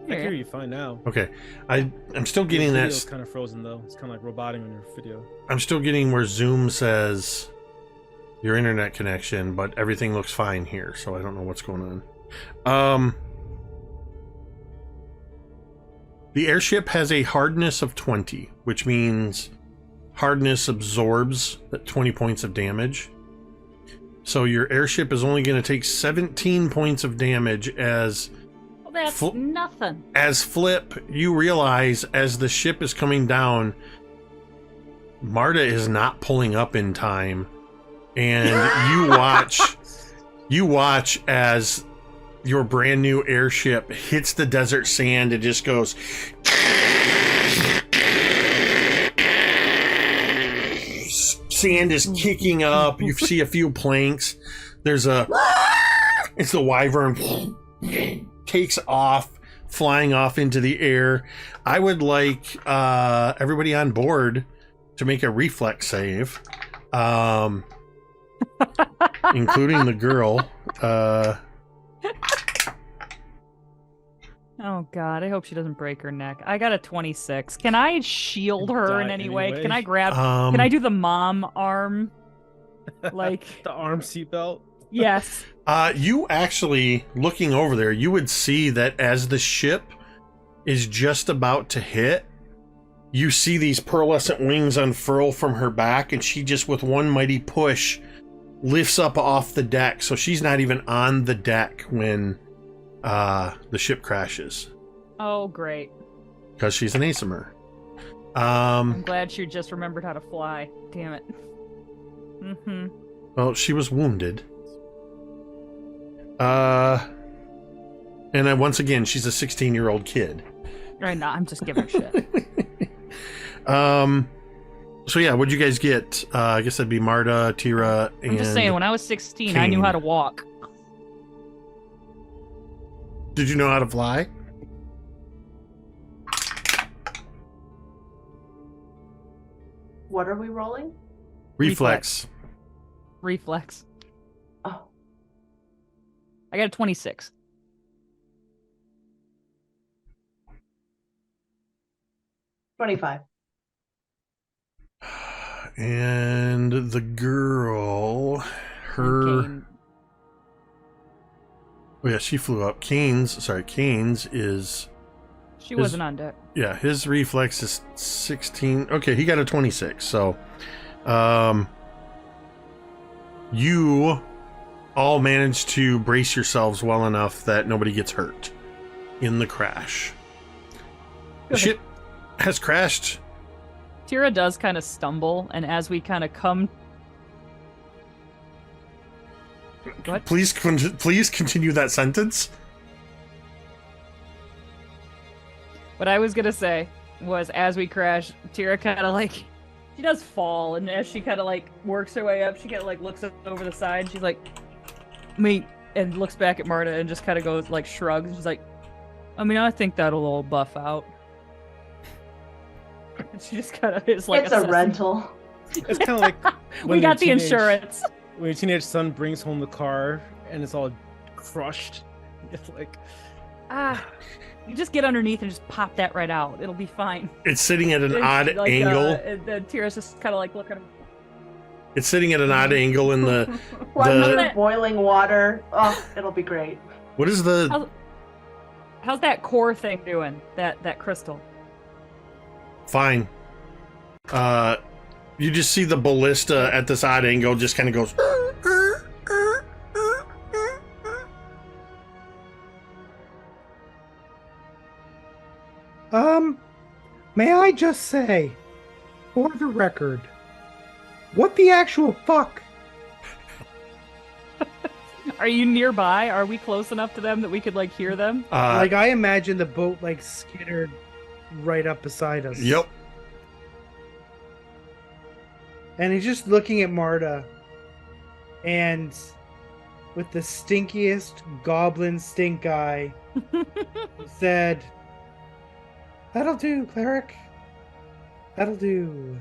I can hear you fine now. Okay, I'm still getting Your that. video's kind of frozen though. It's kind of like roboting on your video. I'm still getting where Zoom says your internet connection, but everything looks fine here, so I don't know what's going on. The airship has a hardness of 20, which means hardness absorbs that 20 points of damage. So your airship is only going to take 17 points of damage as Well, that's nothing. Flip, you realize as the ship is coming down, Marda is not pulling up in time, and you watch as your brand new airship hits the desert sand and just goes. Sand is kicking up. You see a few planks. It's the wyvern takes off, flying off into the air. I would like everybody on board to make a reflex save, including the girl. Oh god, I hope she doesn't break her neck. I got a 26. Can I shield her in any way? Can I grab can I do the mom arm? Like the arm seatbelt? Yes. You actually, looking over there, you would see that as the ship is just about to hit, you see these pearlescent wings unfurl from her back, and she just, with one mighty push, lifts up off the deck. So she's not even on the deck when the ship crashes. Oh, great. Because she's an Aesimer. I'm glad she just remembered how to fly. Damn it. Mm-hmm. Well, she was wounded. And then once again, she's a 16-year-old kid. Right now, I'm just giving her shit. So yeah, what'd you guys get? I guess that'd be Marda, Teera, and I'm just saying, when I was 16, I Kane. knew how to walk. Did you know how to fly? What are we rolling? Reflex. Reflex. Oh, I got a 26. $25. And the girl, her... Kane. Oh yeah, she flew up. Kane's is... She wasn't on deck. Yeah, his reflex is 16. Okay, he got a 26. So, you all managed to brace yourselves well enough that nobody gets hurt in the crash. The Good. ship has crashed. Teera does kind of stumble, and as we kind of come... What? Please continue that sentence. What I was gonna say was, as we crash, Teera kind of like... She does fall, and as she kind of like works her way up, she kind of like looks over the side, and she's like... Me, and looks back at Marda and just kind of goes, like, shrugs. She's like, I mean, I think that'll all buff out. And she just kind of is like, It's a rental. It's kind of like we when got the your teenage- insurance. When your teenage son brings home the car and it's all crushed. It's like, You just get underneath and just pop that right out. It'll be fine. It's sitting at an It's odd like, angle. And then Teera's just kind of like looking. It's sitting at an odd angle in the... 100 boiling water. Oh, it'll be great. What is the... How's that core thing doing? That crystal. Fine. You just see the ballista at this odd angle just kind of goes... May I just say, for the record, what the actual fuck? Are you nearby? Are we close enough to them that we could like hear them? Like, I imagine the boat like skittered right up beside us. Yep. And he's just looking at Marda, and with the stinkiest goblin stink eye, he said, "That'll do, cleric. That'll do."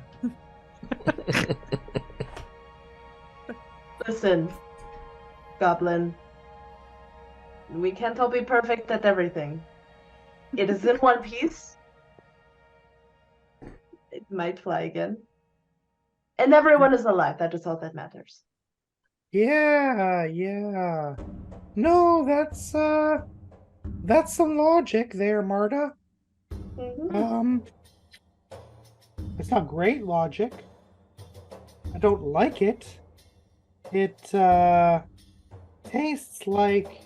Listen, Goblin. We can't all be perfect at everything. It is in one piece. It might fly again. And everyone is alive. That is all that matters. Yeah. No, that's some logic there, Marda. Mhm. It's not great logic. I don't like it. It tastes like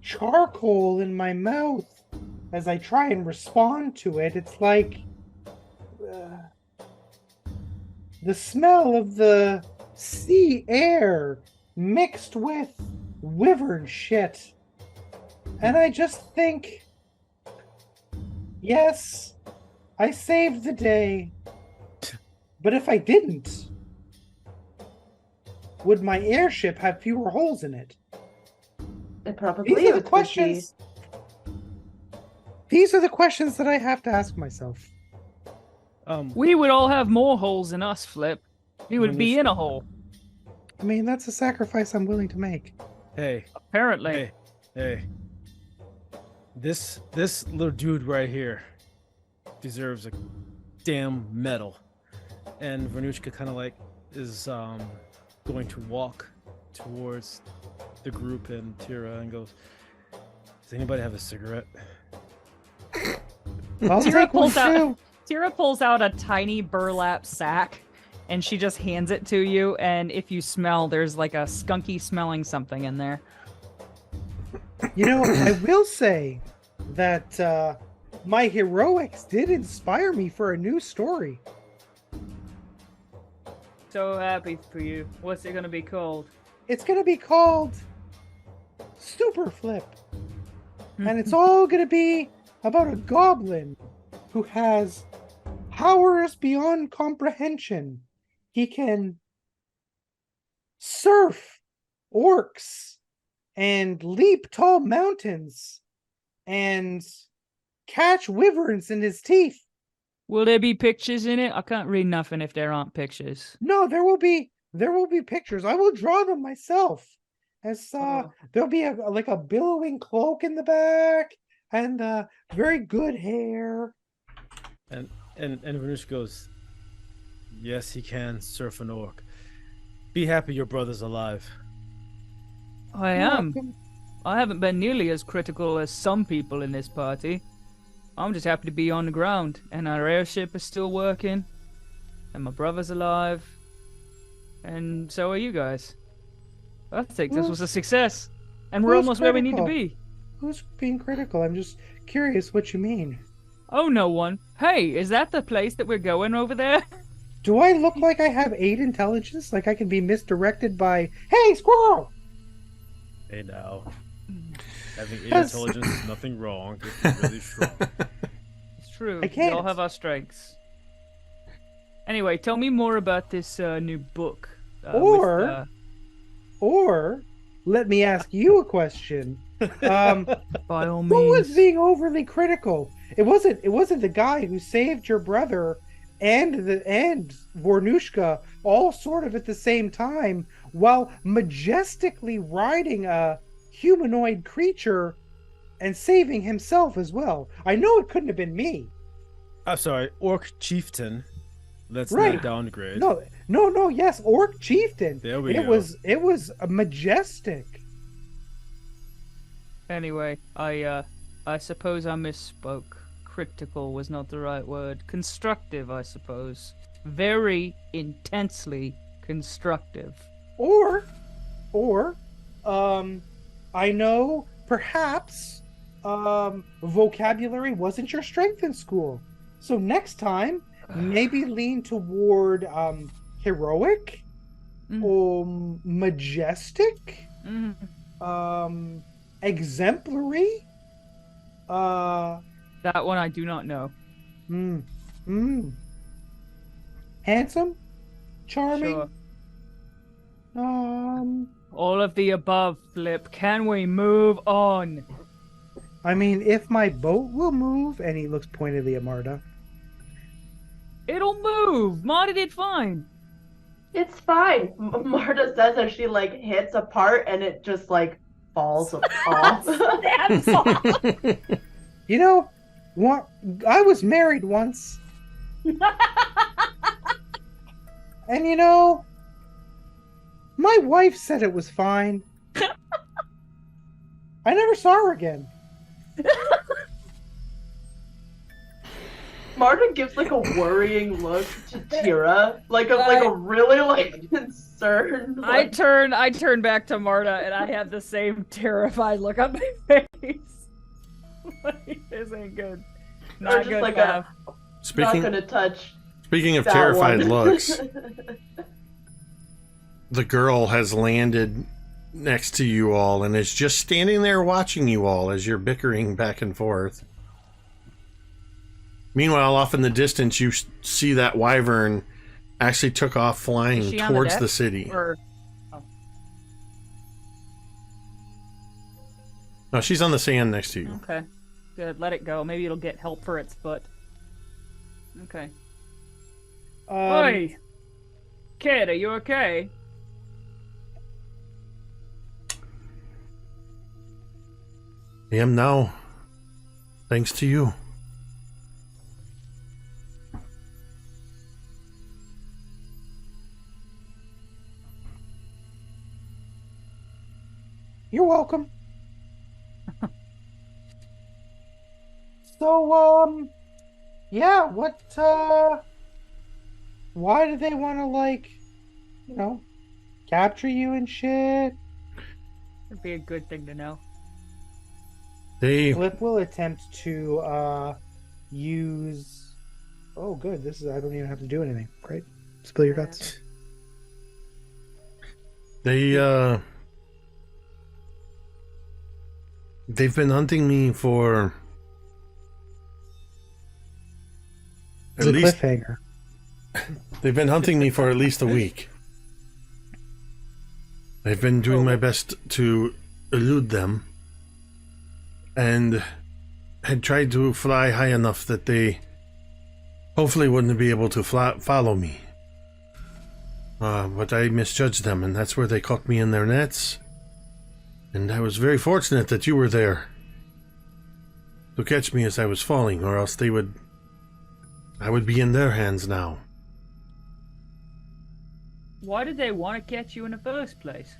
charcoal in my mouth as I try and respond to it. It's like the smell of the sea air mixed with wyvern shit. And I just think, yes, I saved the day. But if I didn't, would my airship have fewer holes in it? It probably These are the would be. questions. These are the questions that I have to ask myself. We would all have more holes in us, Flip. We would be in a hole. I mean, that's a sacrifice I'm willing to make. Hey, Apparently. hey. This little dude right here deserves a damn medal. And Vornush'ka kind of like is going to walk towards the group and Teera and goes, "Does anybody have a cigarette?" I'll take one too. Teera pulls out a tiny burlap sack, and she just hands it to you. And if you smell, there's like a skunky smelling something in there. You know, I will say that my heroics did inspire me for a new story. So happy for you. What's it gonna be called? It's going to be called Super Flip. And it's all going to be about a goblin who has powers beyond comprehension. He can surf orcs and leap tall mountains and catch wyverns in his teeth. Will there be pictures in it? I can't read nothing if there aren't pictures. No, there will be pictures. I will draw them myself. As there'll be a billowing cloak in the back and very good hair. And Vornush'ka goes, "Yes, he can surf an orc. Be happy your brother's alive." I am. I haven't been nearly as critical as some people in this party. I'm just happy to be on the ground, and our airship is still working, and my brother's alive, and so are you guys. I think this was a success, and we're almost where we need to be. Who's being critical? I'm just curious what you mean. Oh, no one. Hey, is that the place that we're going over there? Do I look like I have 8 intelligence? Like I can be misdirected by, "Hey, squirrel!" Hey now. Having 8 intelligence is nothing wrong. It's really strong. It's true. I can't. We all have our strengths. Anyway, tell me more about this new book. Or let me ask you a question. By all means. Who was being overly critical? It wasn't the guy who saved your brother and Vornush'ka all sort of at the same time while majestically riding a humanoid creature and saving himself as well. I know it couldn't have been me. I'm sorry, Orc Chieftain. Let's Right. not downgrade. No, yes, Orc Chieftain. There we go. It was majestic. Anyway, I suppose I misspoke. Critical was not the right word. Constructive, I suppose. Very intensely constructive. Or, I know perhaps vocabulary wasn't your strength in school. So next time, maybe lean toward heroic, majestic, exemplary. That one I do not know. Handsome, charming. Sure. All of the above, Flip. Can we move on? I mean, if my boat will move, and he looks pointedly at Marda. It'll move. Marda did fine. It's fine. Marda says as she hits a part and it just falls off. Snaps off. You know, I was married once. And you know, my wife said it was fine. I never saw her again. Marda gives a worrying look to Teera, a really concerned. I turn back to Marda and I have the same terrified look on my face. This ain't good. Not just good. not gonna touch. Speaking of that terrified one. looks, the girl has landed next to you all and is just standing there watching you all as you're bickering back and forth. Meanwhile, off in the distance, you see that wyvern actually took off flying towards the city. Or... No, she's on the sand next to you. Okay. Good. Let it go. Maybe it'll get help for its foot. Okay. Oi! Kid, are you okay? I am now. Thanks to you. You're welcome. So, yeah, why do they want to, like, capture you and shit? That'd be a good thing to know. Flip will attempt to, use... Oh, good, I don't even have to do anything. Great. Spill your guts. They've been hunting me for... It's a cliffhanger. They've been hunting me for at least a week. I've been doing my best to elude them, and had tried to fly high enough that they hopefully wouldn't be able to follow me. But I misjudged them, and that's where they caught me in their nets. And I was very fortunate that you were there to catch me as I was falling, or else I would be in their hands now. Why did they want to catch you in the first place?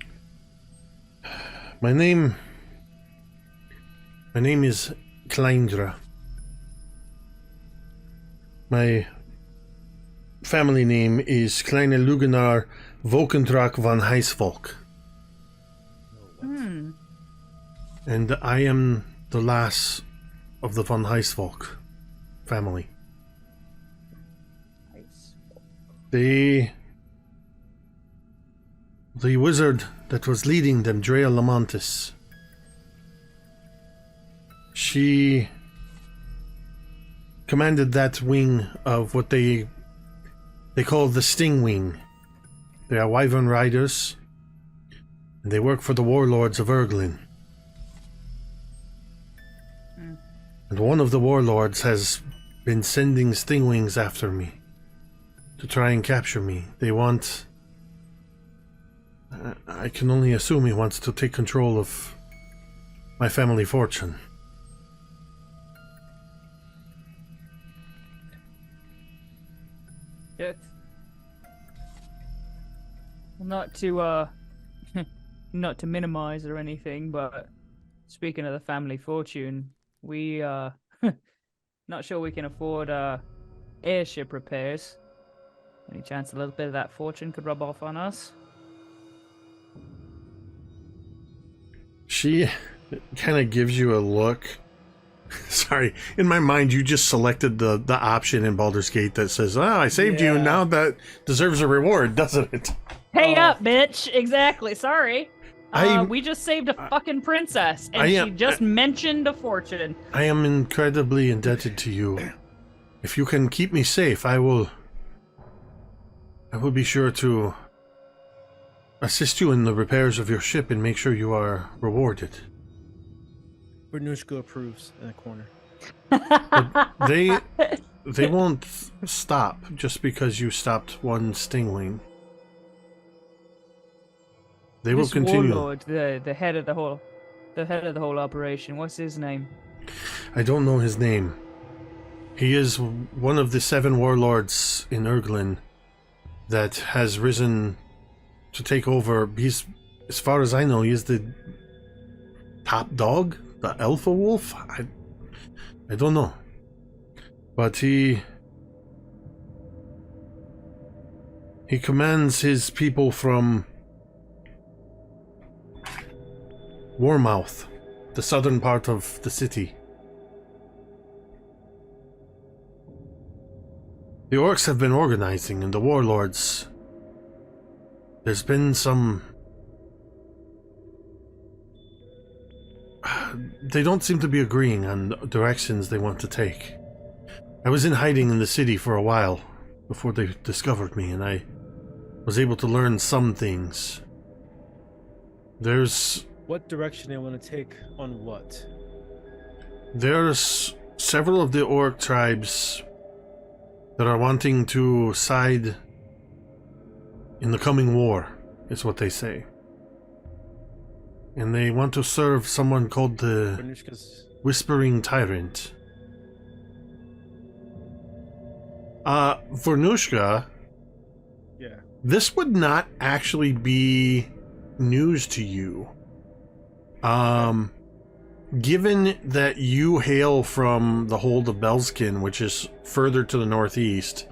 My name is Kleindra. My family name is Kleine Lugenar Volkendrak van Heisvolk. And I am the last of the von Heisvolk family. The wizard that was leading them, Drea Lamontis, she commanded that wing of what they call the Sting Wing. They are wyvern riders, and they work for the warlords of Erglin. And one of the warlords has been sending Stingwings after me to try and capture me. They want... I can only assume he wants to take control of my family fortune. Yes. Not to not to minimize or anything, but speaking of the family fortune, we not sure we can afford airship repairs. Any chance a little bit of that fortune could rub off on us? She kind of gives you a look. Sorry, in my mind you just selected the option in Baldur's Gate that says, "Oh, I saved you, now that deserves a reward, doesn't it?" Pay up, bitch! Exactly, sorry. We just saved a fucking princess, and she just mentioned a fortune. I am incredibly indebted to you. If you can keep me safe, I will be sure to assist you in the repairs of your ship and make sure you are rewarded. Vornush'ka approves in a corner. But they won't stop just because you stopped one Stingwing. They will continue. Warlord, the head of the whole operation. What's his name? I don't know his name. He is one of the 7 warlords in Erglin that has risen to take over. He's, as far as I know, he is the top dog, the alpha wolf. I don't know, but he commands his people from Warmouth, the southern part of the city. The orcs have been organizing, and the warlords... There's been some... They don't seem to be agreeing on the directions they want to take. I was in hiding in the city for a while before they discovered me, and I was able to learn some things. There's... What direction they want to take on what? There's several of the orc tribes that are wanting to side in the coming war, is what they say. And they want to serve someone called the Vornush'ka's... Whispering Tyrant. Vornush'ka, Yeah. this would not actually be news to you. Given that you hail from the hold of Belskin, which is further to the northeast,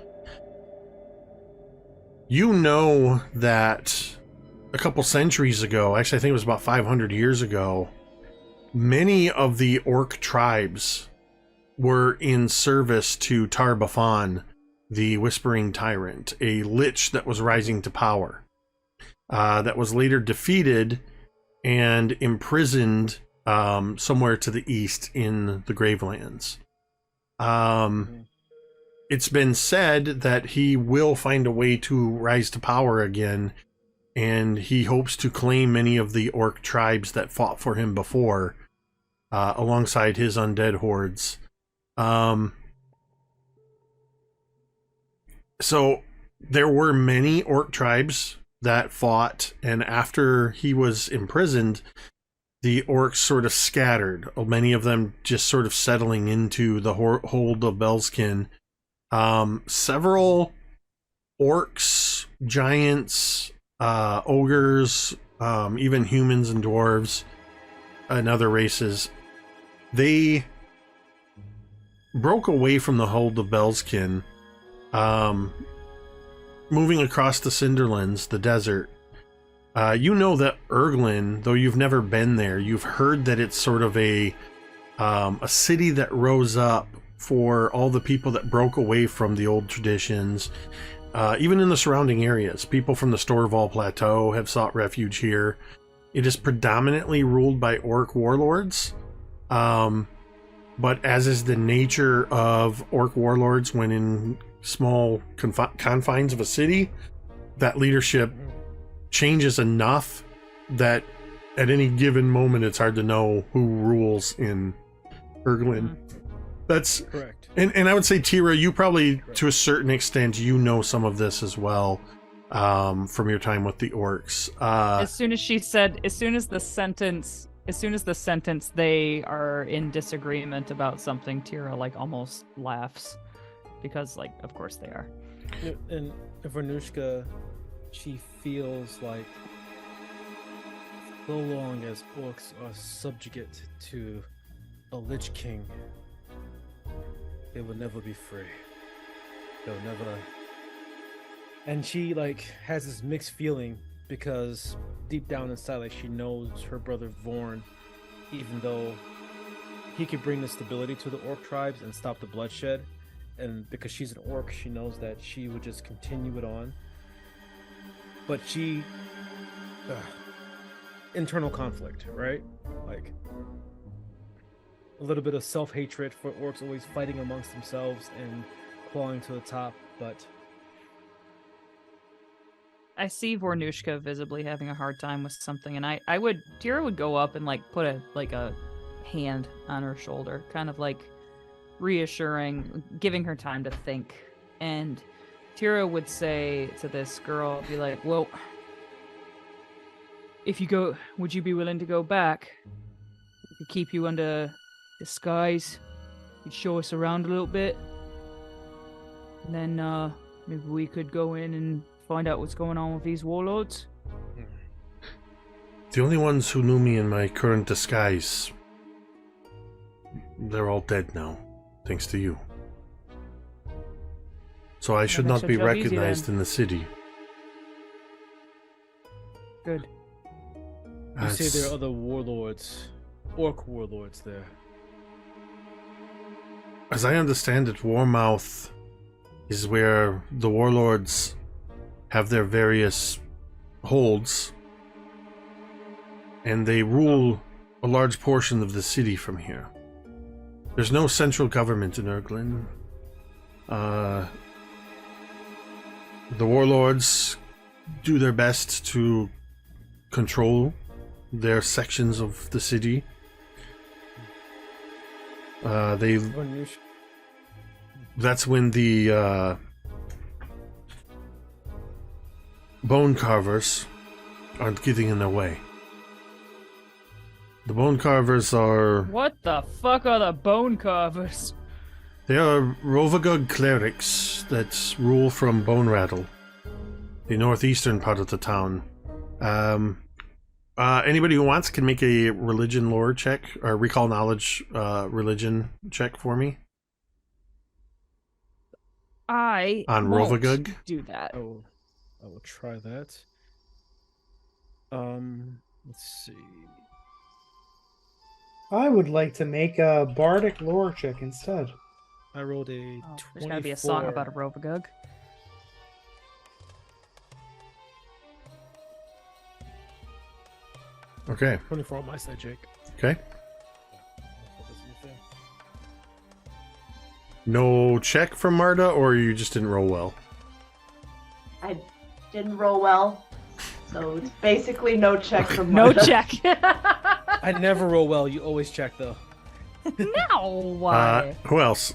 you know that a couple centuries ago, actually I think it was about 500 years ago, many of the orc tribes were in service to Tar-Baphon, the Whispering Tyrant, a lich that was rising to power, that was later defeated and imprisoned somewhere to the east in the Gravelands. It's been said that he will find a way to rise to power again, and he hopes to claim many of the orc tribes that fought for him before, alongside his undead hordes. So there were many orc tribes that fought, and after he was imprisoned, the orcs sort of scattered, many of them just sort of settling into the hold of Belskin. Several orcs, giants, ogres, even humans and dwarves and other races, they broke away from the hold of Belskin, moving across the Cinderlands, the desert. You know that Erglin, though you've never been there, you've heard that it's sort of a city that rose up for all the people that broke away from the old traditions. Even in the surrounding areas, people from the Storval Plateau have sought refuge here. It is predominantly ruled by orc warlords, but as is the nature of orc warlords when in small confines of a city, that leadership changes enough that at any given moment it's hard to know who rules in Erglin. That's correct. And I would say, Teera, you probably, to a certain extent, you know some of this as well, from your time with the orcs. As soon as she said, as soon as the sentence they are in disagreement about something, Teera like almost laughs, because like of course they are. And Vornush'ka, she feels like so long as orcs are subjugate to a Lich King, they will never be free. They'll never. And she like has this mixed feeling because deep down inside, like she knows her brother Vorn, even though he could bring the stability to the orc tribes and stop the bloodshed, and because she's an orc, she knows that she would just continue it on. But she, internal conflict, right? Like a little bit of self-hatred for orcs always fighting amongst themselves and clawing to the top, but I see Vornush'ka visibly having a hard time with something, and Teera would go up and like put a hand on her shoulder, kind of like reassuring, giving her time to think. And Teera would say to this girl, be like, well, if you go, would you be willing to go back? We could keep you under disguise. You'd show us around a little bit. And then maybe we could go in and find out what's going on with these warlords. The only ones who knew me in my current disguise, they're all dead now, thanks to you. So I should not be recognized in the city. Good. you say there are other warlords, orc warlords there. As I understand it, Warmouth is where the warlords have their various holds, and they rule a large portion of the city from here. There's no central government in Erglin. The warlords do their best to control their sections of the city. That's when the bone carvers aren't getting in their way. The bone carvers are... What the fuck are the bone carvers? They are Rovagug clerics that rule from Bone Rattle, the northeastern part of the town. Anybody who wants can make a religion lore check, or recall knowledge religion check for me. I On won't Rovagug? do that. Oh, I will try that. Let's see. I would like to make a bardic lore check instead. I rolled a Oh, 24. there's gotta be a song about a Rovagug. Okay. 24 on my side, Jake. Okay. No check from Marda, or you just didn't roll well? I didn't roll well, so it's basically no check from No Marda. check. I never roll well. You always check, though. No. Why? Who else?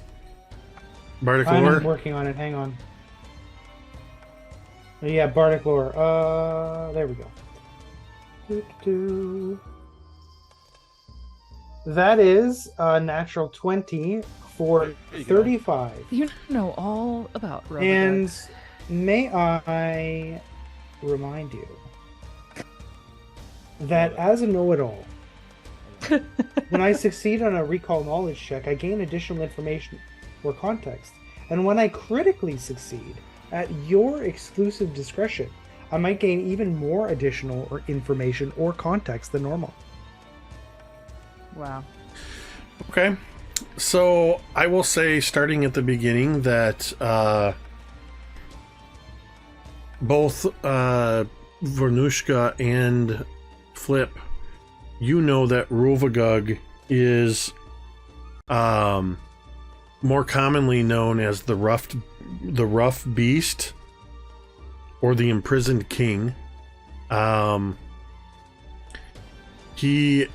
Bardic I'm lore? working on it. Hang on. Yeah, bardic lore. There we go. Doo-doo. That is a natural 20 for There you go. 35. You know all about Robobugs. And may I remind you that as a know-it-all, when I succeed on a recall knowledge check, I gain additional information or context. And when I critically succeed, at your exclusive discretion, I might gain even more additional or information or context than normal. Wow. Okay. So I will say, starting at the beginning, that both Vornush'ka and Flip, you know that Rovagug is more commonly known as the rough beast, or the imprisoned king. He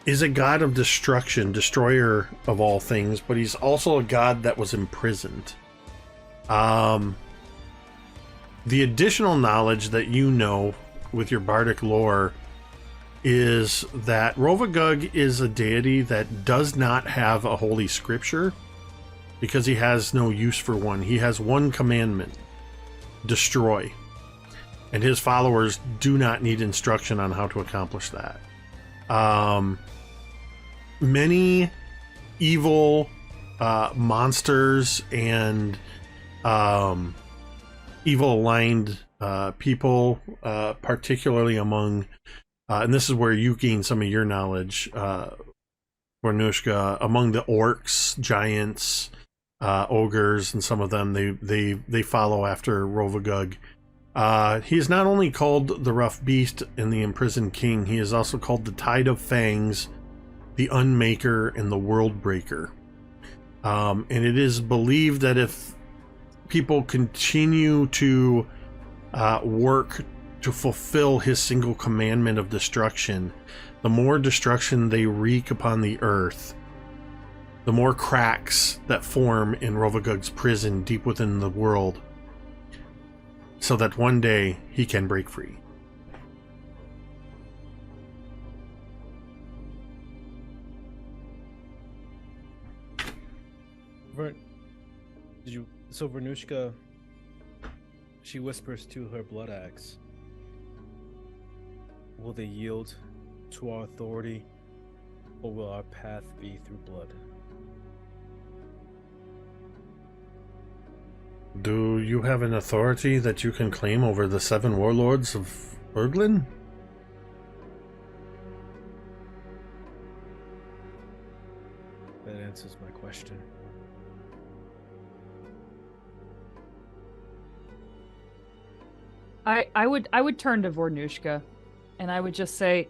is a god of destruction, destroyer of all things, but he's also a god that was imprisoned. The additional knowledge that you know with your bardic lore is that Rovagug is a deity that does not have a holy scripture, because he has no use for one. He has one commandment: destroy. And his followers do not need instruction on how to accomplish that. Many evil monsters and evil aligned people, particularly among, and this is where you gain some of your knowledge, Vornush'ka, among the orcs, giants, ogres, and some of them, they follow after Rovagug. He is not only called the Rough Beast and the Imprisoned King, he is also called the Tide of Fangs, the Unmaker, and the World Breaker. And it is believed that if people continue to work to fulfill his single commandment of destruction, the more destruction they wreak upon the earth, the more cracks that form in Rovagug's prison deep within the world, so that one day he can break free. So Vornush'ka, she whispers to her blood axe, will they yield to our authority, or will our path be through blood? Do you have an authority that you can claim over the 7 warlords of Erglin? That answers my question. I would turn to Vornush'ka, and I would just say,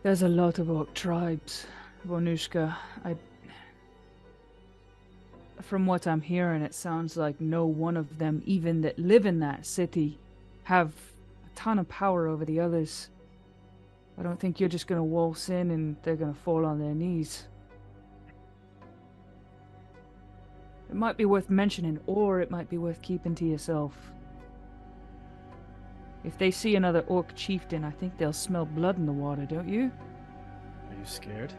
"There's a lot of orc tribes, Vornush'ka. From what I'm hearing, it sounds like no one of them, even that live in that city, have a ton of power over the others. I don't think you're just gonna waltz in and they're gonna fall on their knees. It might be worth mentioning, or it might be worth keeping to yourself. If they see another orc chieftain, I think they'll smell blood in the water, don't you? Are you scared?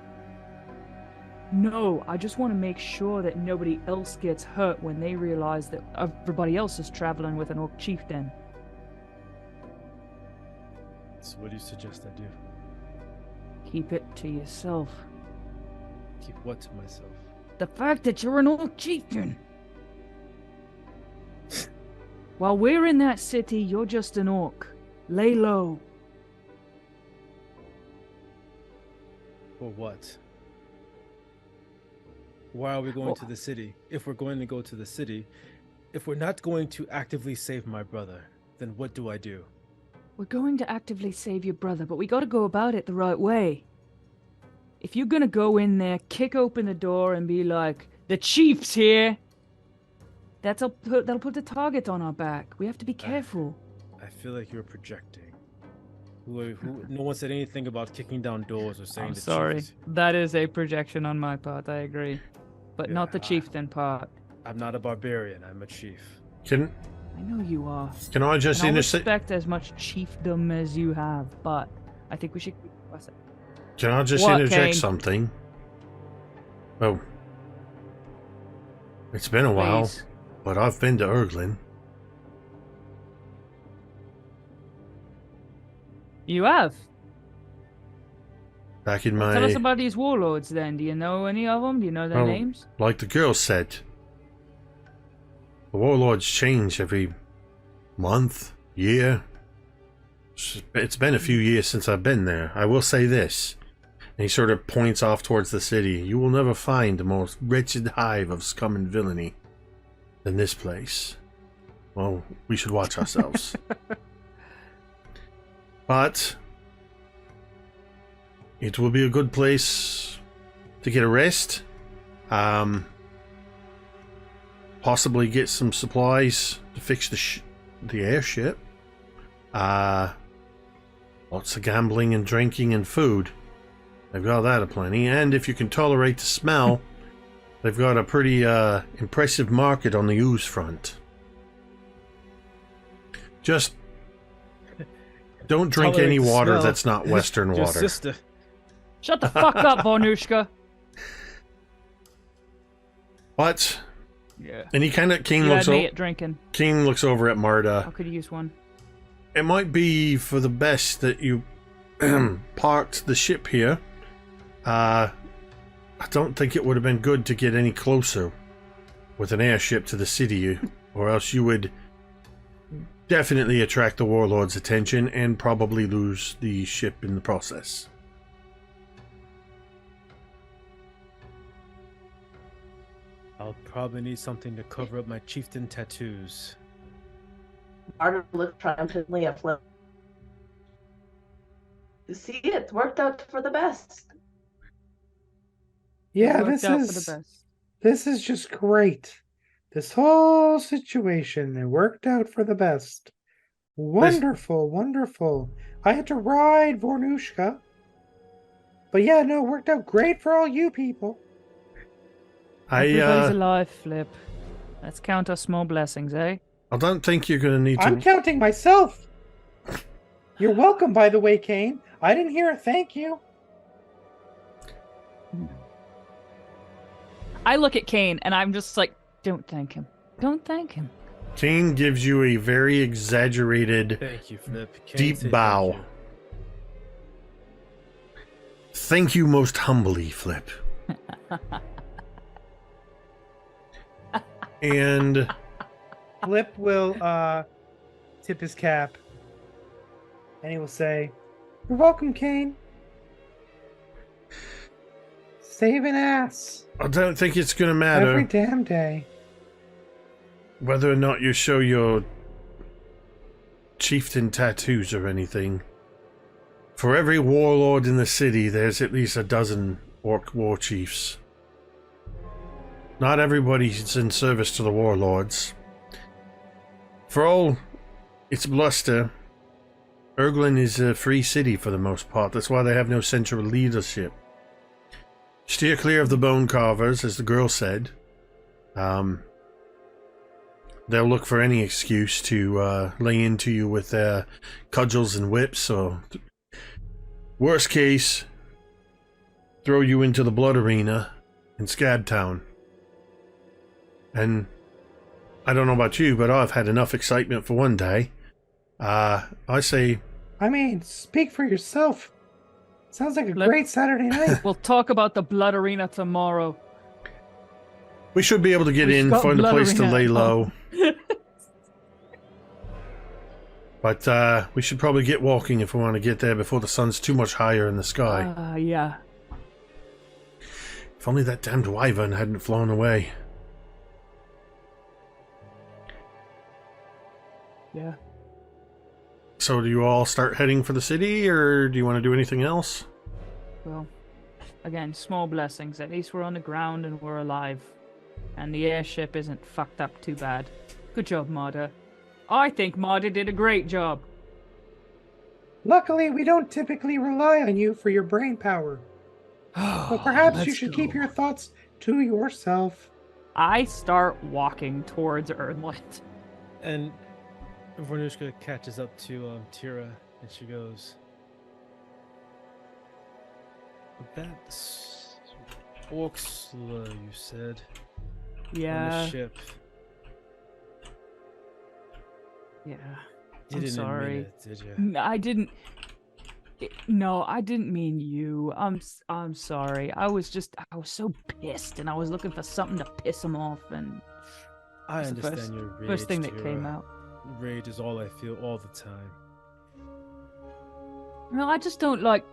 No, I just want to make sure that nobody else gets hurt when they realize that everybody else is traveling with an orc chieftain. So what do you suggest I do? Keep it to yourself. Keep what to myself? The fact that you're an orc chieftain. While we're in that city, you're just an orc. Lay low. For what? Why are we going to the city? If we're going to go to the city, if we're not going to actively save my brother, then what do I do? We're going to actively save your brother, but we gotta go about it the right way. If you're gonna go in there, kick open the door and be like, "The chief's here," that'll put the target on our back. We have to be careful. I feel like you're projecting. No one said anything about kicking down doors or saying I'm the chief sorry. is- That is a projection on my part, I agree. But Yeah, not the chieftain part. I'm not a barbarian, I'm a chief. Can I know you are. I just And I'll intercept? respect as much chiefdom as you have, but I think we should keep it. Can I just What, interject Kane? something? Oh, it's been a while, Please. but I've been to Erglin. You have? Back in Tell us my, about these warlords then. Do you know any of them? Do you know their Oh. names? like the girl said, the warlords change every month, year. It's been a few years since I've been there. I will say this. And he sort of points off towards the city. You will never find a more wretched hive of scum and villainy than this place. Well, we should watch ourselves. But it will be a good place to get a rest. Possibly get some supplies to fix the airship. Lots of gambling and drinking and food. They've got that aplenty. And if you can tolerate the smell, they've got a pretty impressive market on the ooze front. Just don't drink Tolerate any the water smell. that's not Western Your water. sister. Shut the fuck up, Vornush'ka. What? Yeah. And he kind of King You looks had me over. at drinking. King looks over at I Marda. could use one. It might be for the best that you parked the ship here. I don't think it would have been good to get any closer with an airship to the city, or else you would definitely attract the warlord's attention and probably lose the ship in the process. I'll probably need something to cover up my chieftain tattoos. Marda looked triumphantly at Flip. You see, it's worked out for the best. Yeah, It worked out for the best. this is just great. This whole situation, it worked out for the best. Wonderful, wonderful. I had to ride Vornush'ka. But yeah, no, it worked out great for all you people. Everybody's alive, Flip. Let's count our small blessings, eh? I don't think you're going to need I'm to. counting myself. You're welcome, by the way, Kane. I didn't hear a thank you. I look at Kane and I'm just like, don't thank him. Don't thank him. King gives you a very exaggerated, Thank you, Flip. Can't deep say bow. thank Thank you most humbly, Flip. And Flip will tip his cap. And he will say, "You're welcome, Kane. Saving ass. I don't think it's going to matter Every damn day." whether or not you show your chieftain tattoos or anything. For every warlord in the city, there's at least a dozen orc war chiefs. Not everybody's in service to the warlords. For all its bluster, Erglin is a free city for the most part. That's why they have no central leadership. Steer clear of the bone carvers, as the girl said. They'll look for any excuse to lay into you with their cudgels and whips, so worst case, throw you into the blood arena in Scadtown. And I don't know about you, but I've had enough excitement for one day. I say... I mean, speak for yourself. Sounds like a great Saturday night. We'll talk about the blood arena tomorrow. We should be able to get in, find a place to lay low. But we should probably get walking if we want to get there before the sun's too much higher in the sky. Yeah. If only that damned wyvern hadn't flown away. Yeah. So do you all start heading for the city, or do you want to do anything else? Well, again, small blessings. At least we're on the ground and we're alive. And the airship isn't fucked up too bad. Good job, Marda. I think Marda did a great job. Luckily, we don't typically rely on you for your brain power. But perhaps you should keep your thoughts to yourself. I start walking towards Erdland. And Vornush'ka catches up to Teera, and she goes, "That's Orksla, you said, on Yeah. the ship." Yeah. You I'm didn't sorry. mean it, did you? I didn't. No, I didn't mean you. I'm sorry. I was so pissed, and I was looking for something to piss him off, and I it's the understand your rage, first thing that Teera. came out. Rage is all I feel all the time. Well, I just don't like.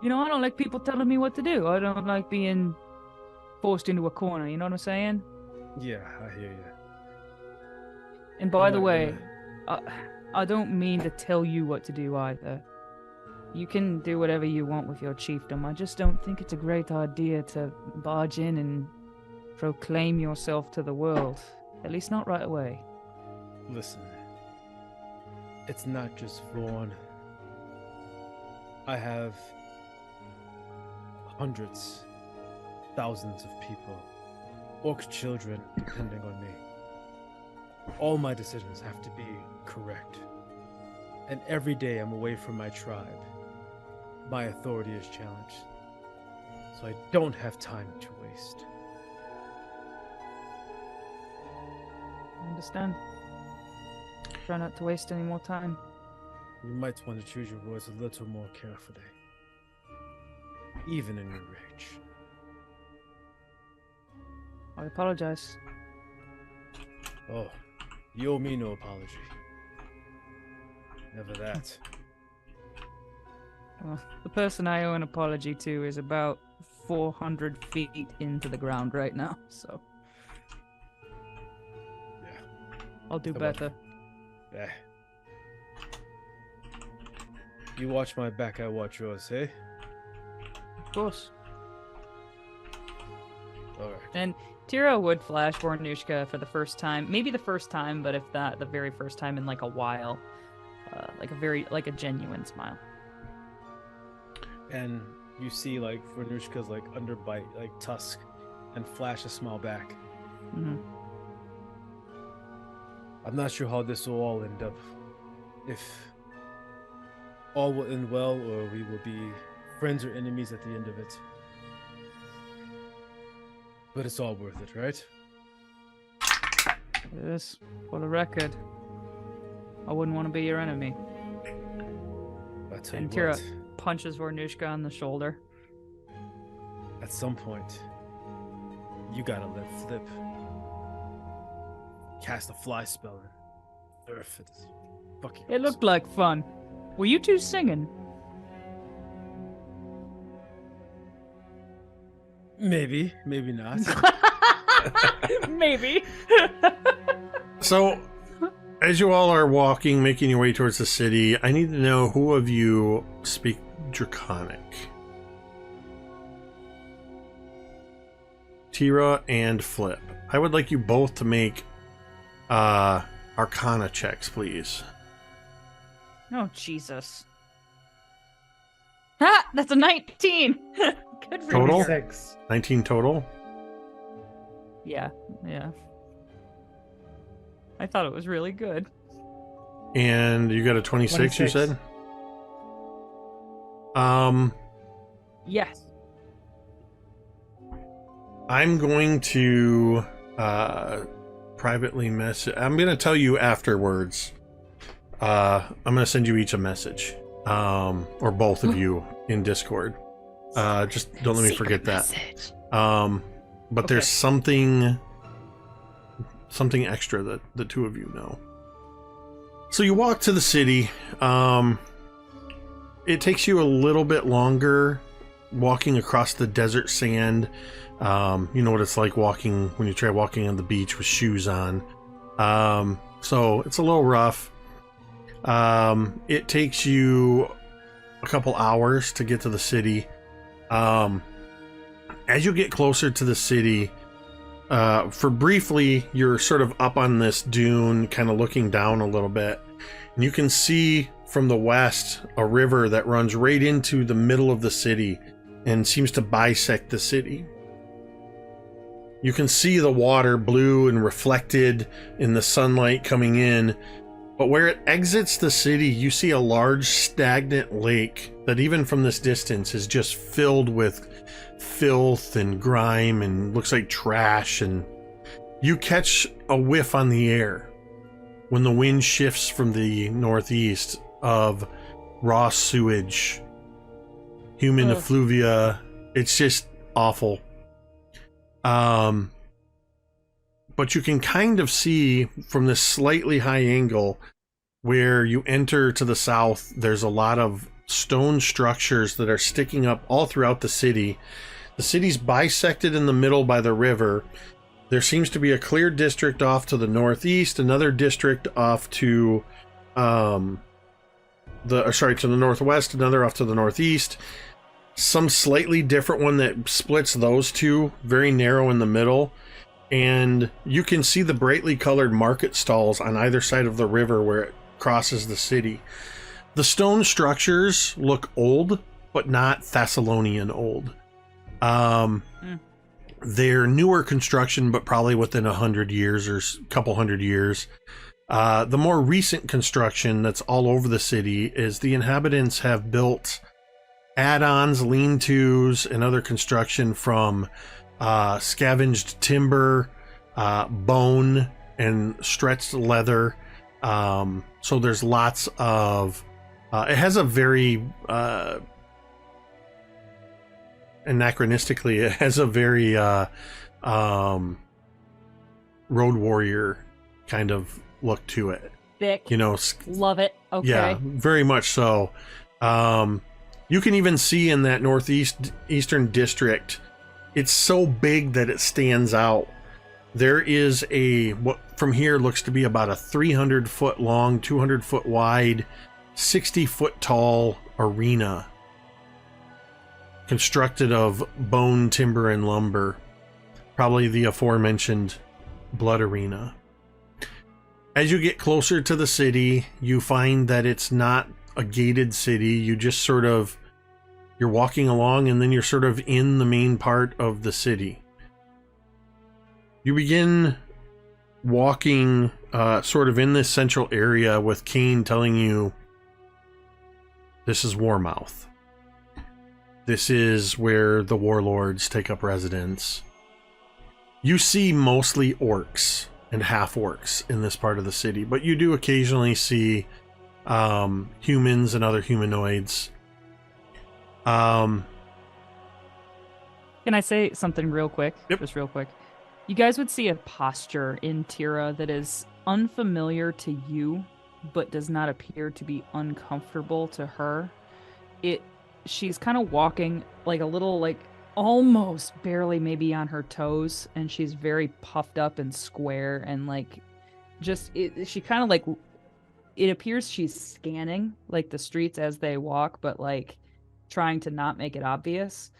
I don't like people telling me what to do. I don't like being forced into a corner. You know what I'm saying? Yeah, I hear you. And by I'm the not way, gonna- I don't mean to tell you what to do either. You can do whatever you want with your chiefdom. I just don't think it's a great idea to barge in and proclaim yourself to the world. At least not right away. Listen, it's not just Vorn. I have hundreds, thousands of people, orc children depending on me. All my decisions have to be correct. And every day I'm away from my tribe, my authority is challenged. So I don't have time to waste. I understand. Try not to waste any more time. You might want to choose your words a little more carefully. Even in your rage. I apologize. Oh, you owe me no apology. Never that. Well, the person I owe an apology to is about 400 feet into the ground right now, so Yeah. I'll do Come on. better. Eh. You watch my back, I watch yours, eh? Of course. Alright. And Teera would flash Vornush'ka for the first time, maybe the first time, but if not, the very first time in like a while, like a genuine smile. And you see like Vornush'ka's like underbite, like tusk, and flash a smile back. Hmm. I'm not sure how this will all end up. If all will end well, or we will be friends or enemies at the end of it. But it's all worth it, right? It is, for the record, I wouldn't want to be your enemy. I tell And you Teera what, punches Vornush'ka on the shoulder. at some point, you gotta let flip. Cast a fly spell and earth it. Fucking It looked like fun. Were you two singing? maybe not. Maybe. So, as you all are walking, making your way towards the city, I need to know who of you speak Draconic. Teera and Flip. I would like you both to make Arcana checks, please. Oh, Jesus. Ah, that's a 19. Good for Total? you. 6. 19 total? Yeah. I thought it was really good. And you got a 26, you 26. said? Yes. I'm going to privately message. I'm going to tell you afterwards. I'm going to send you each a message, or both of you in Discord. Just don't let me forget that. But there's something extra that the two of you know. So you walk to the city. It takes you a little bit longer walking across the desert sand. You know what it's like walking when you try walking on the beach with shoes on. So it's a little rough. It takes you a couple hours to get to the city. As you get closer to the city, for briefly, you're sort of up on this dune, kind of looking down a little bit. And you can see from the west a river that runs right into the middle of the city and seems to bisect the city. You can see the water blue and reflected in the sunlight coming in, but where it exits the city, you see a large stagnant lake that even from this distance is just filled with filth and grime and looks like trash. And you catch a whiff on the air when the wind shifts from the northeast of raw sewage, human effluvia. It's just awful. But you can kind of see from this slightly high angle where you enter to the south, there's a lot of stone structures that are sticking up all throughout the city. The city's bisected in the middle by the river. There seems to be a clear district off to the northeast, another district off to to the northwest, another off to the northeast. Some slightly different one that splits those two, very narrow in the middle. And you can see the brightly colored market stalls on either side of the river where it crosses the city. The stone structures look old, but not Thessalonian old. They're newer construction, but probably within 100 years or a couple hundred years. The more recent construction that's all over the city is the inhabitants have built add-ons, lean-tos, and other construction from scavenged timber, bone, and stretched leather. So there's lots of... it has a very... anachronistically, it has a very road warrior kind of look to it. Thick. You know, Love it. Okay. yeah, very much so. You can even see in that eastern district, it's so big that it stands out. There is what from here looks to be about a 300-foot long, 200-foot wide, 60-foot tall arena constructed of bone, timber, and lumber. Probably the aforementioned blood arena. As you get closer to the city, you find that it's not a gated city. You just you're walking along and then you're sort of in the main part of the city. You begin walking sort of in this central area with Kane telling you this is Warmouth. This is where the warlords take up residence. You see mostly orcs and half-orcs in this part of the city, but you do occasionally see humans and other humanoids. Can I say something real quick? Yep. Just real quick. You guys would see a posture in Teera that is unfamiliar to you, but does not appear to be uncomfortable to her. She's kind of walking like a little, like almost barely maybe on her toes, and she's very puffed up and square and like she kind of like, it appears she's scanning like the streets as they walk, but like trying to not make it obvious.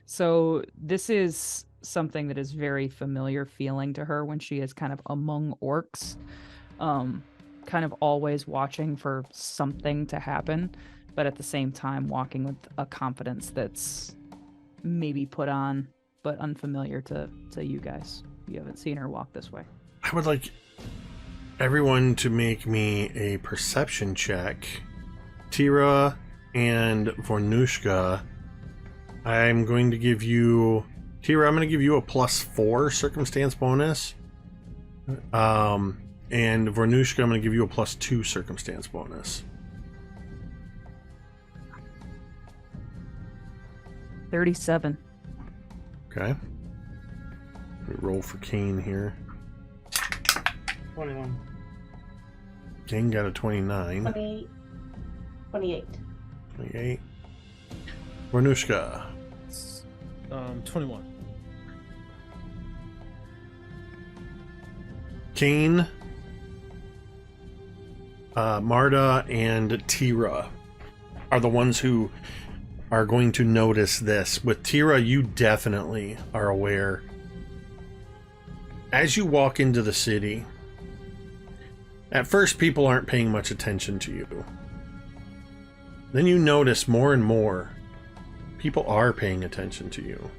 So this is something that is very familiar feeling to her when she is kind of among orcs, kind of always watching for something to happen, but at the same time walking with a confidence that's maybe put on but unfamiliar to you guys. You haven't seen her walk this way. I would like everyone to make me a perception check. Teera and Vornush'ka, I'm going to give you... Teera, I'm going to give you a +4 circumstance bonus. And Vornush'ka, I'm going to give you a +2 circumstance bonus. 37. Okay. Let me roll for Kane here. 21. Kane got a 29. 28. 28. 28. Vornush'ka. 21. Kane, Marda, and Teera are the ones who are going to notice this. With Teera, you definitely are aware. As you walk into the city, at first people aren't paying much attention to you. Then you notice more and more people are paying attention to you.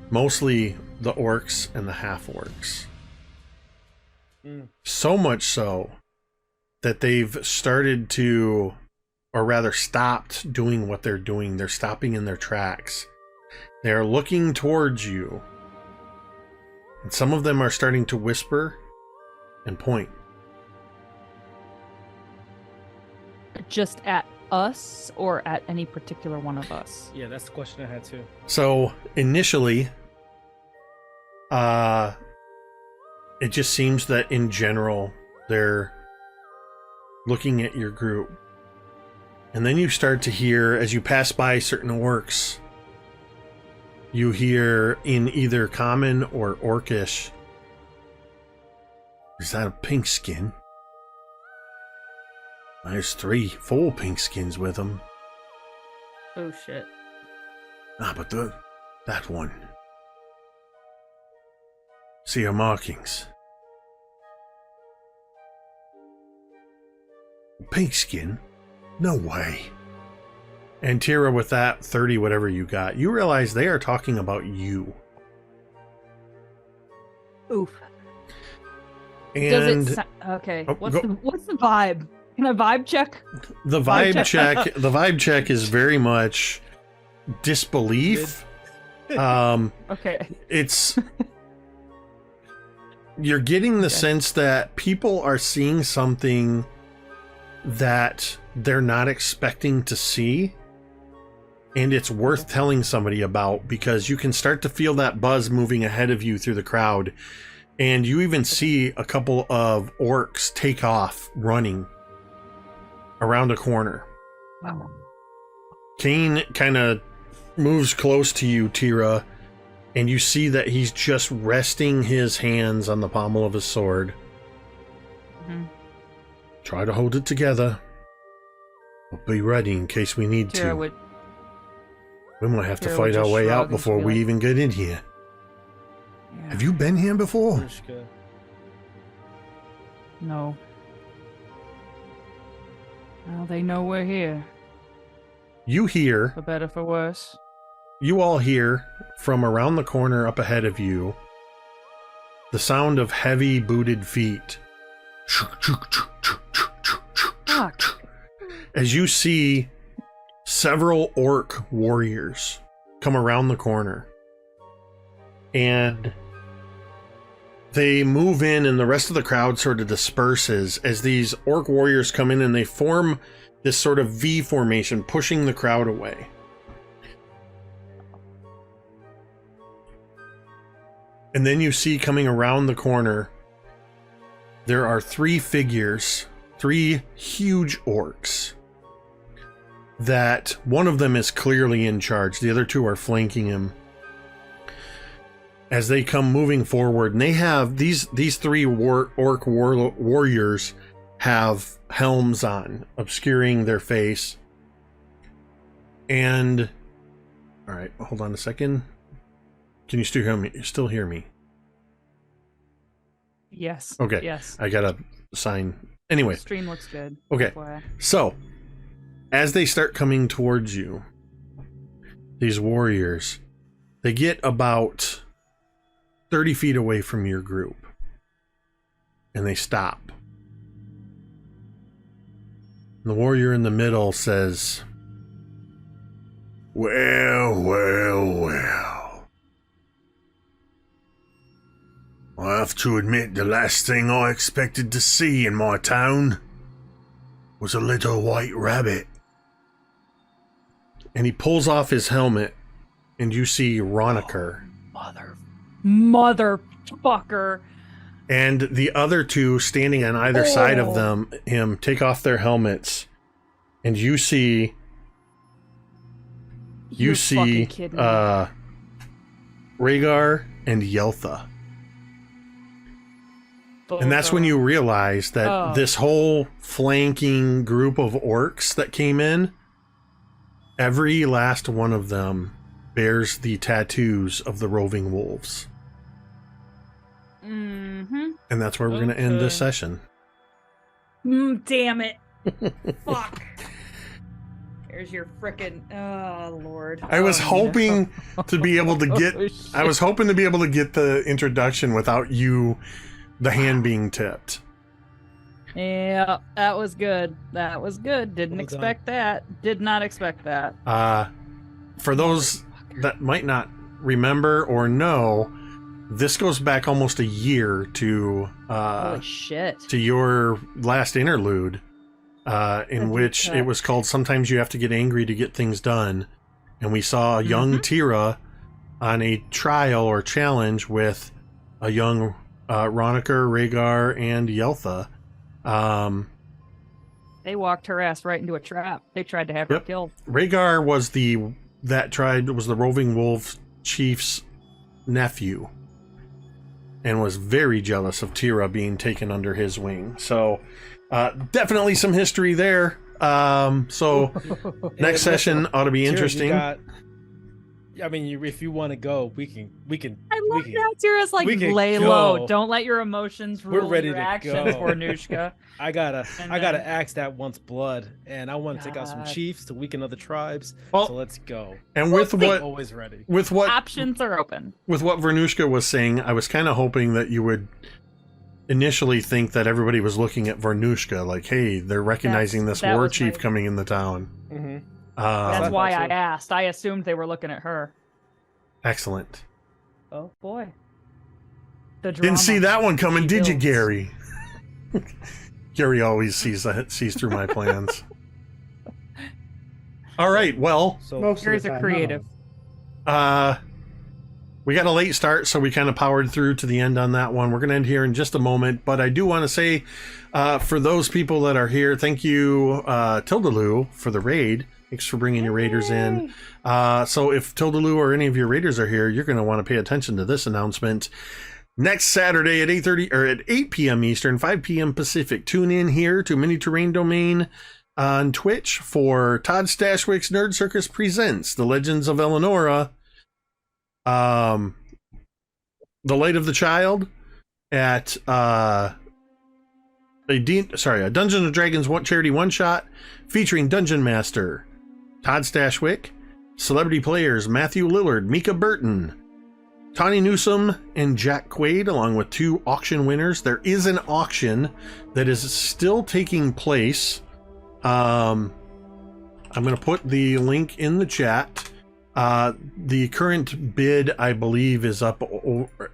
Mostly the orcs and the half-orcs. So much so that they've started to, or rather stopped doing what they're doing. They're stopping in their tracks. They're looking towards you. And some of them are starting to whisper and point. Just at us or at any particular one of us? Yeah, that's the question I had too. So initially, it just seems that in general, they're looking at your group. And then you start to hear, as you pass by certain orcs, you hear in either common or orcish, "Is that a pink skin? There's 3 full pink skins with them. Oh shit. Ah, but that one. See her markings. Pink skin? No way." And Teera, with that 30 whatever you got, you realize they are talking about you. Oof. And Does it okay. Oh, What's the vibe? Can I vibe check? the vibe check, the vibe check is very much disbelief. Okay. It's you're getting the sense that people are seeing something that they're not expecting to see, and it's worth telling somebody about, because you can start to feel that buzz moving ahead of you through the crowd, and you even see a couple of orcs take off running around a corner. Wow. Kane kind of moves close to you, Teera, and you see that he's just resting his hands on the pommel of his sword. Mm-hmm. Try to hold it together. We'll be ready in case we need Teera to. would, We might have to Teera fight would our just way shrug out and before be we like- even get in here. yeah. Have you been here before? Vornush'ka. No. Well, they know we're here, You hear, for better for worse. you all hear from around the corner up ahead of you the sound of heavy booted feet. Fuck. As you see several orc warriors come around the corner, and they move in, and the rest of the crowd sort of disperses as these orc warriors come in, and they form this sort of V formation, pushing the crowd away. And then you see coming around the corner, there are 3 figures, 3 huge orcs, that one of them is clearly in charge. The other 2 are flanking him. as they come moving forward, and they have these three orc warriors have helms on, obscuring their face. And all right, hold on a second. Can you still hear me? Still hear me? Yes. Okay. Yes. I got a sign. Anyway. Stream looks good. Okay. FYI. So, as they start coming towards you, these warriors, they get about 30 feet away from your group. And they stop. And the warrior in the middle says, "Well, well, well. I have to admit the last thing I expected to see in my town was a little white rabbit." And he pulls off his helmet, and you see Roniker. Motherfucker. And the other two standing on either side of him take off their helmets, and you see You're fucking kidding me. Rhaegar and Yeltha. And that's when you realize that this whole flanking group of orcs that came in, every last one of them bears the tattoos of the roving wolves. Mm-hmm. And that's where we're going to end this session. Damn it. Fuck. There's your frickin'... Oh, Lord. I was hoping to be able to get... Oh, I was hoping to be able to get the introduction without you, the hand being tipped. Yeah, that was good. That was good. Didn't Well expect that. Did not expect that. For those that might not remember or know, this goes back almost a year to Holy shit. to your last interlude, in which it was called "Sometimes You Have to Get Angry to Get Things Done," and we saw a young Teera on a trial or challenge with a young Roniker, Rhaegar, and Yeltha. They walked her ass right into a trap. They tried to have her killed. Rhaegar was the Roving Wolf Chief's nephew, and was very jealous of Teera being taken under his wing. So, definitely some history there. So next session ought to be interesting. I mean, if you want to go, we can. I love that Teera's like, lay low. Don't let your emotions rule your actions, Vornush'ka. I gotta axe that once blood, and I want to take out some chiefs to weaken other tribes. So let's go. And with what always ready. With what options are open. With what Vornush'ka was saying, I was kind of hoping that you would initially think that everybody was looking at Vornush'ka, like, hey, they're recognizing this war chief coming in the town. Mm-hmm. That's why I asked. I assumed they were looking at her. Excellent. Oh boy. The Didn't see that one coming, did you, builds. Gary? Gary always sees through my plans. All right, well, Gary's a creative. We got a late start, so we kind of powered through to the end on that one. We're going to end here in just a moment, but I do want to say, for those people that are here, thank you, Tildaloo, for the raid. Thanks for bringing your raiders in. So if Tildaloo or any of your raiders are here, you're going to want to pay attention to this announcement. Next Saturday at 8:30 or at 8 p.m. Eastern, 5 p.m. Pacific, tune in here to Mini Terrain Domain on Twitch for Todd Stashwick's Nerd Circus Presents The Legends of Eleonora. The Light of the Child at a Dungeons and Dragons charity one-shot featuring Dungeon Master Todd Stashwick, celebrity players Matthew Lillard, Mika Burton, Tawny Newsom, and Jack Quaid, along with 2 auction winners. There is an auction that is still taking place. I'm going to put the link in the chat. The current bid, I believe, is up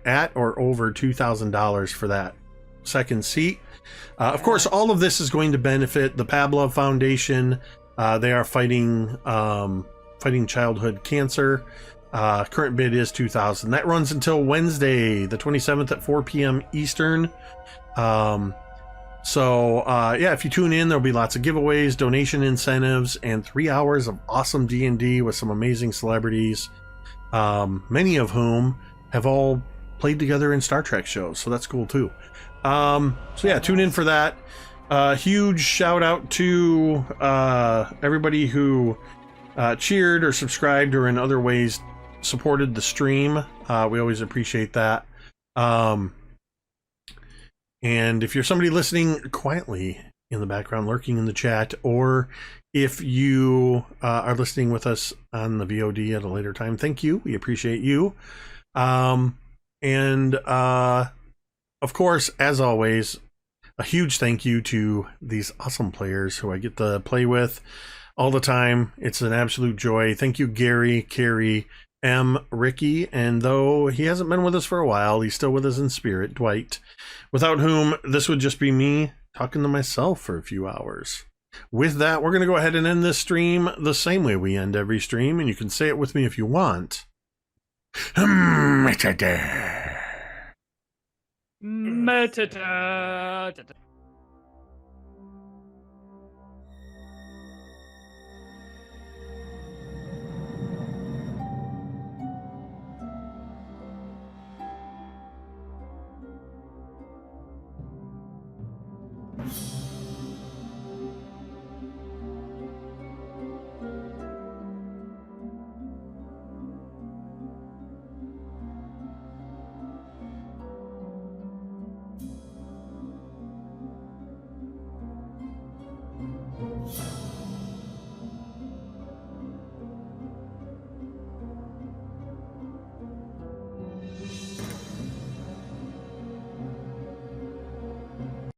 at or over $2,000 for that second seat. Of course, all of this is going to benefit the Pavlov Foundation. They are fighting childhood cancer. Current bid is $2,000. That runs until Wednesday, the 27th at 4 p.m. Eastern. If you tune in, there'll be lots of giveaways, donation incentives, and 3 hours of awesome D&D with some amazing celebrities, many of whom have all played together in Star Trek shows, so that's cool too. So yeah, tune in for that. Huge shout out to everybody who cheered or subscribed or in other ways supported the stream. We always appreciate that. And if you're somebody listening quietly in the background, lurking in the chat, or if you are listening with us on the VOD at a later time, thank you. We appreciate you. And of course, as always, a huge thank you to these awesome players who I get to play with all the time. It's an absolute joy. Thank you, Gary, Cari, Ricky, and though he hasn't been with us for a while, he's still with us in spirit, Dwight, without whom this would just be me talking to myself for a few hours. With that, we're going to go ahead and end this stream the same way we end every stream, and you can say it with me if you want. Metata.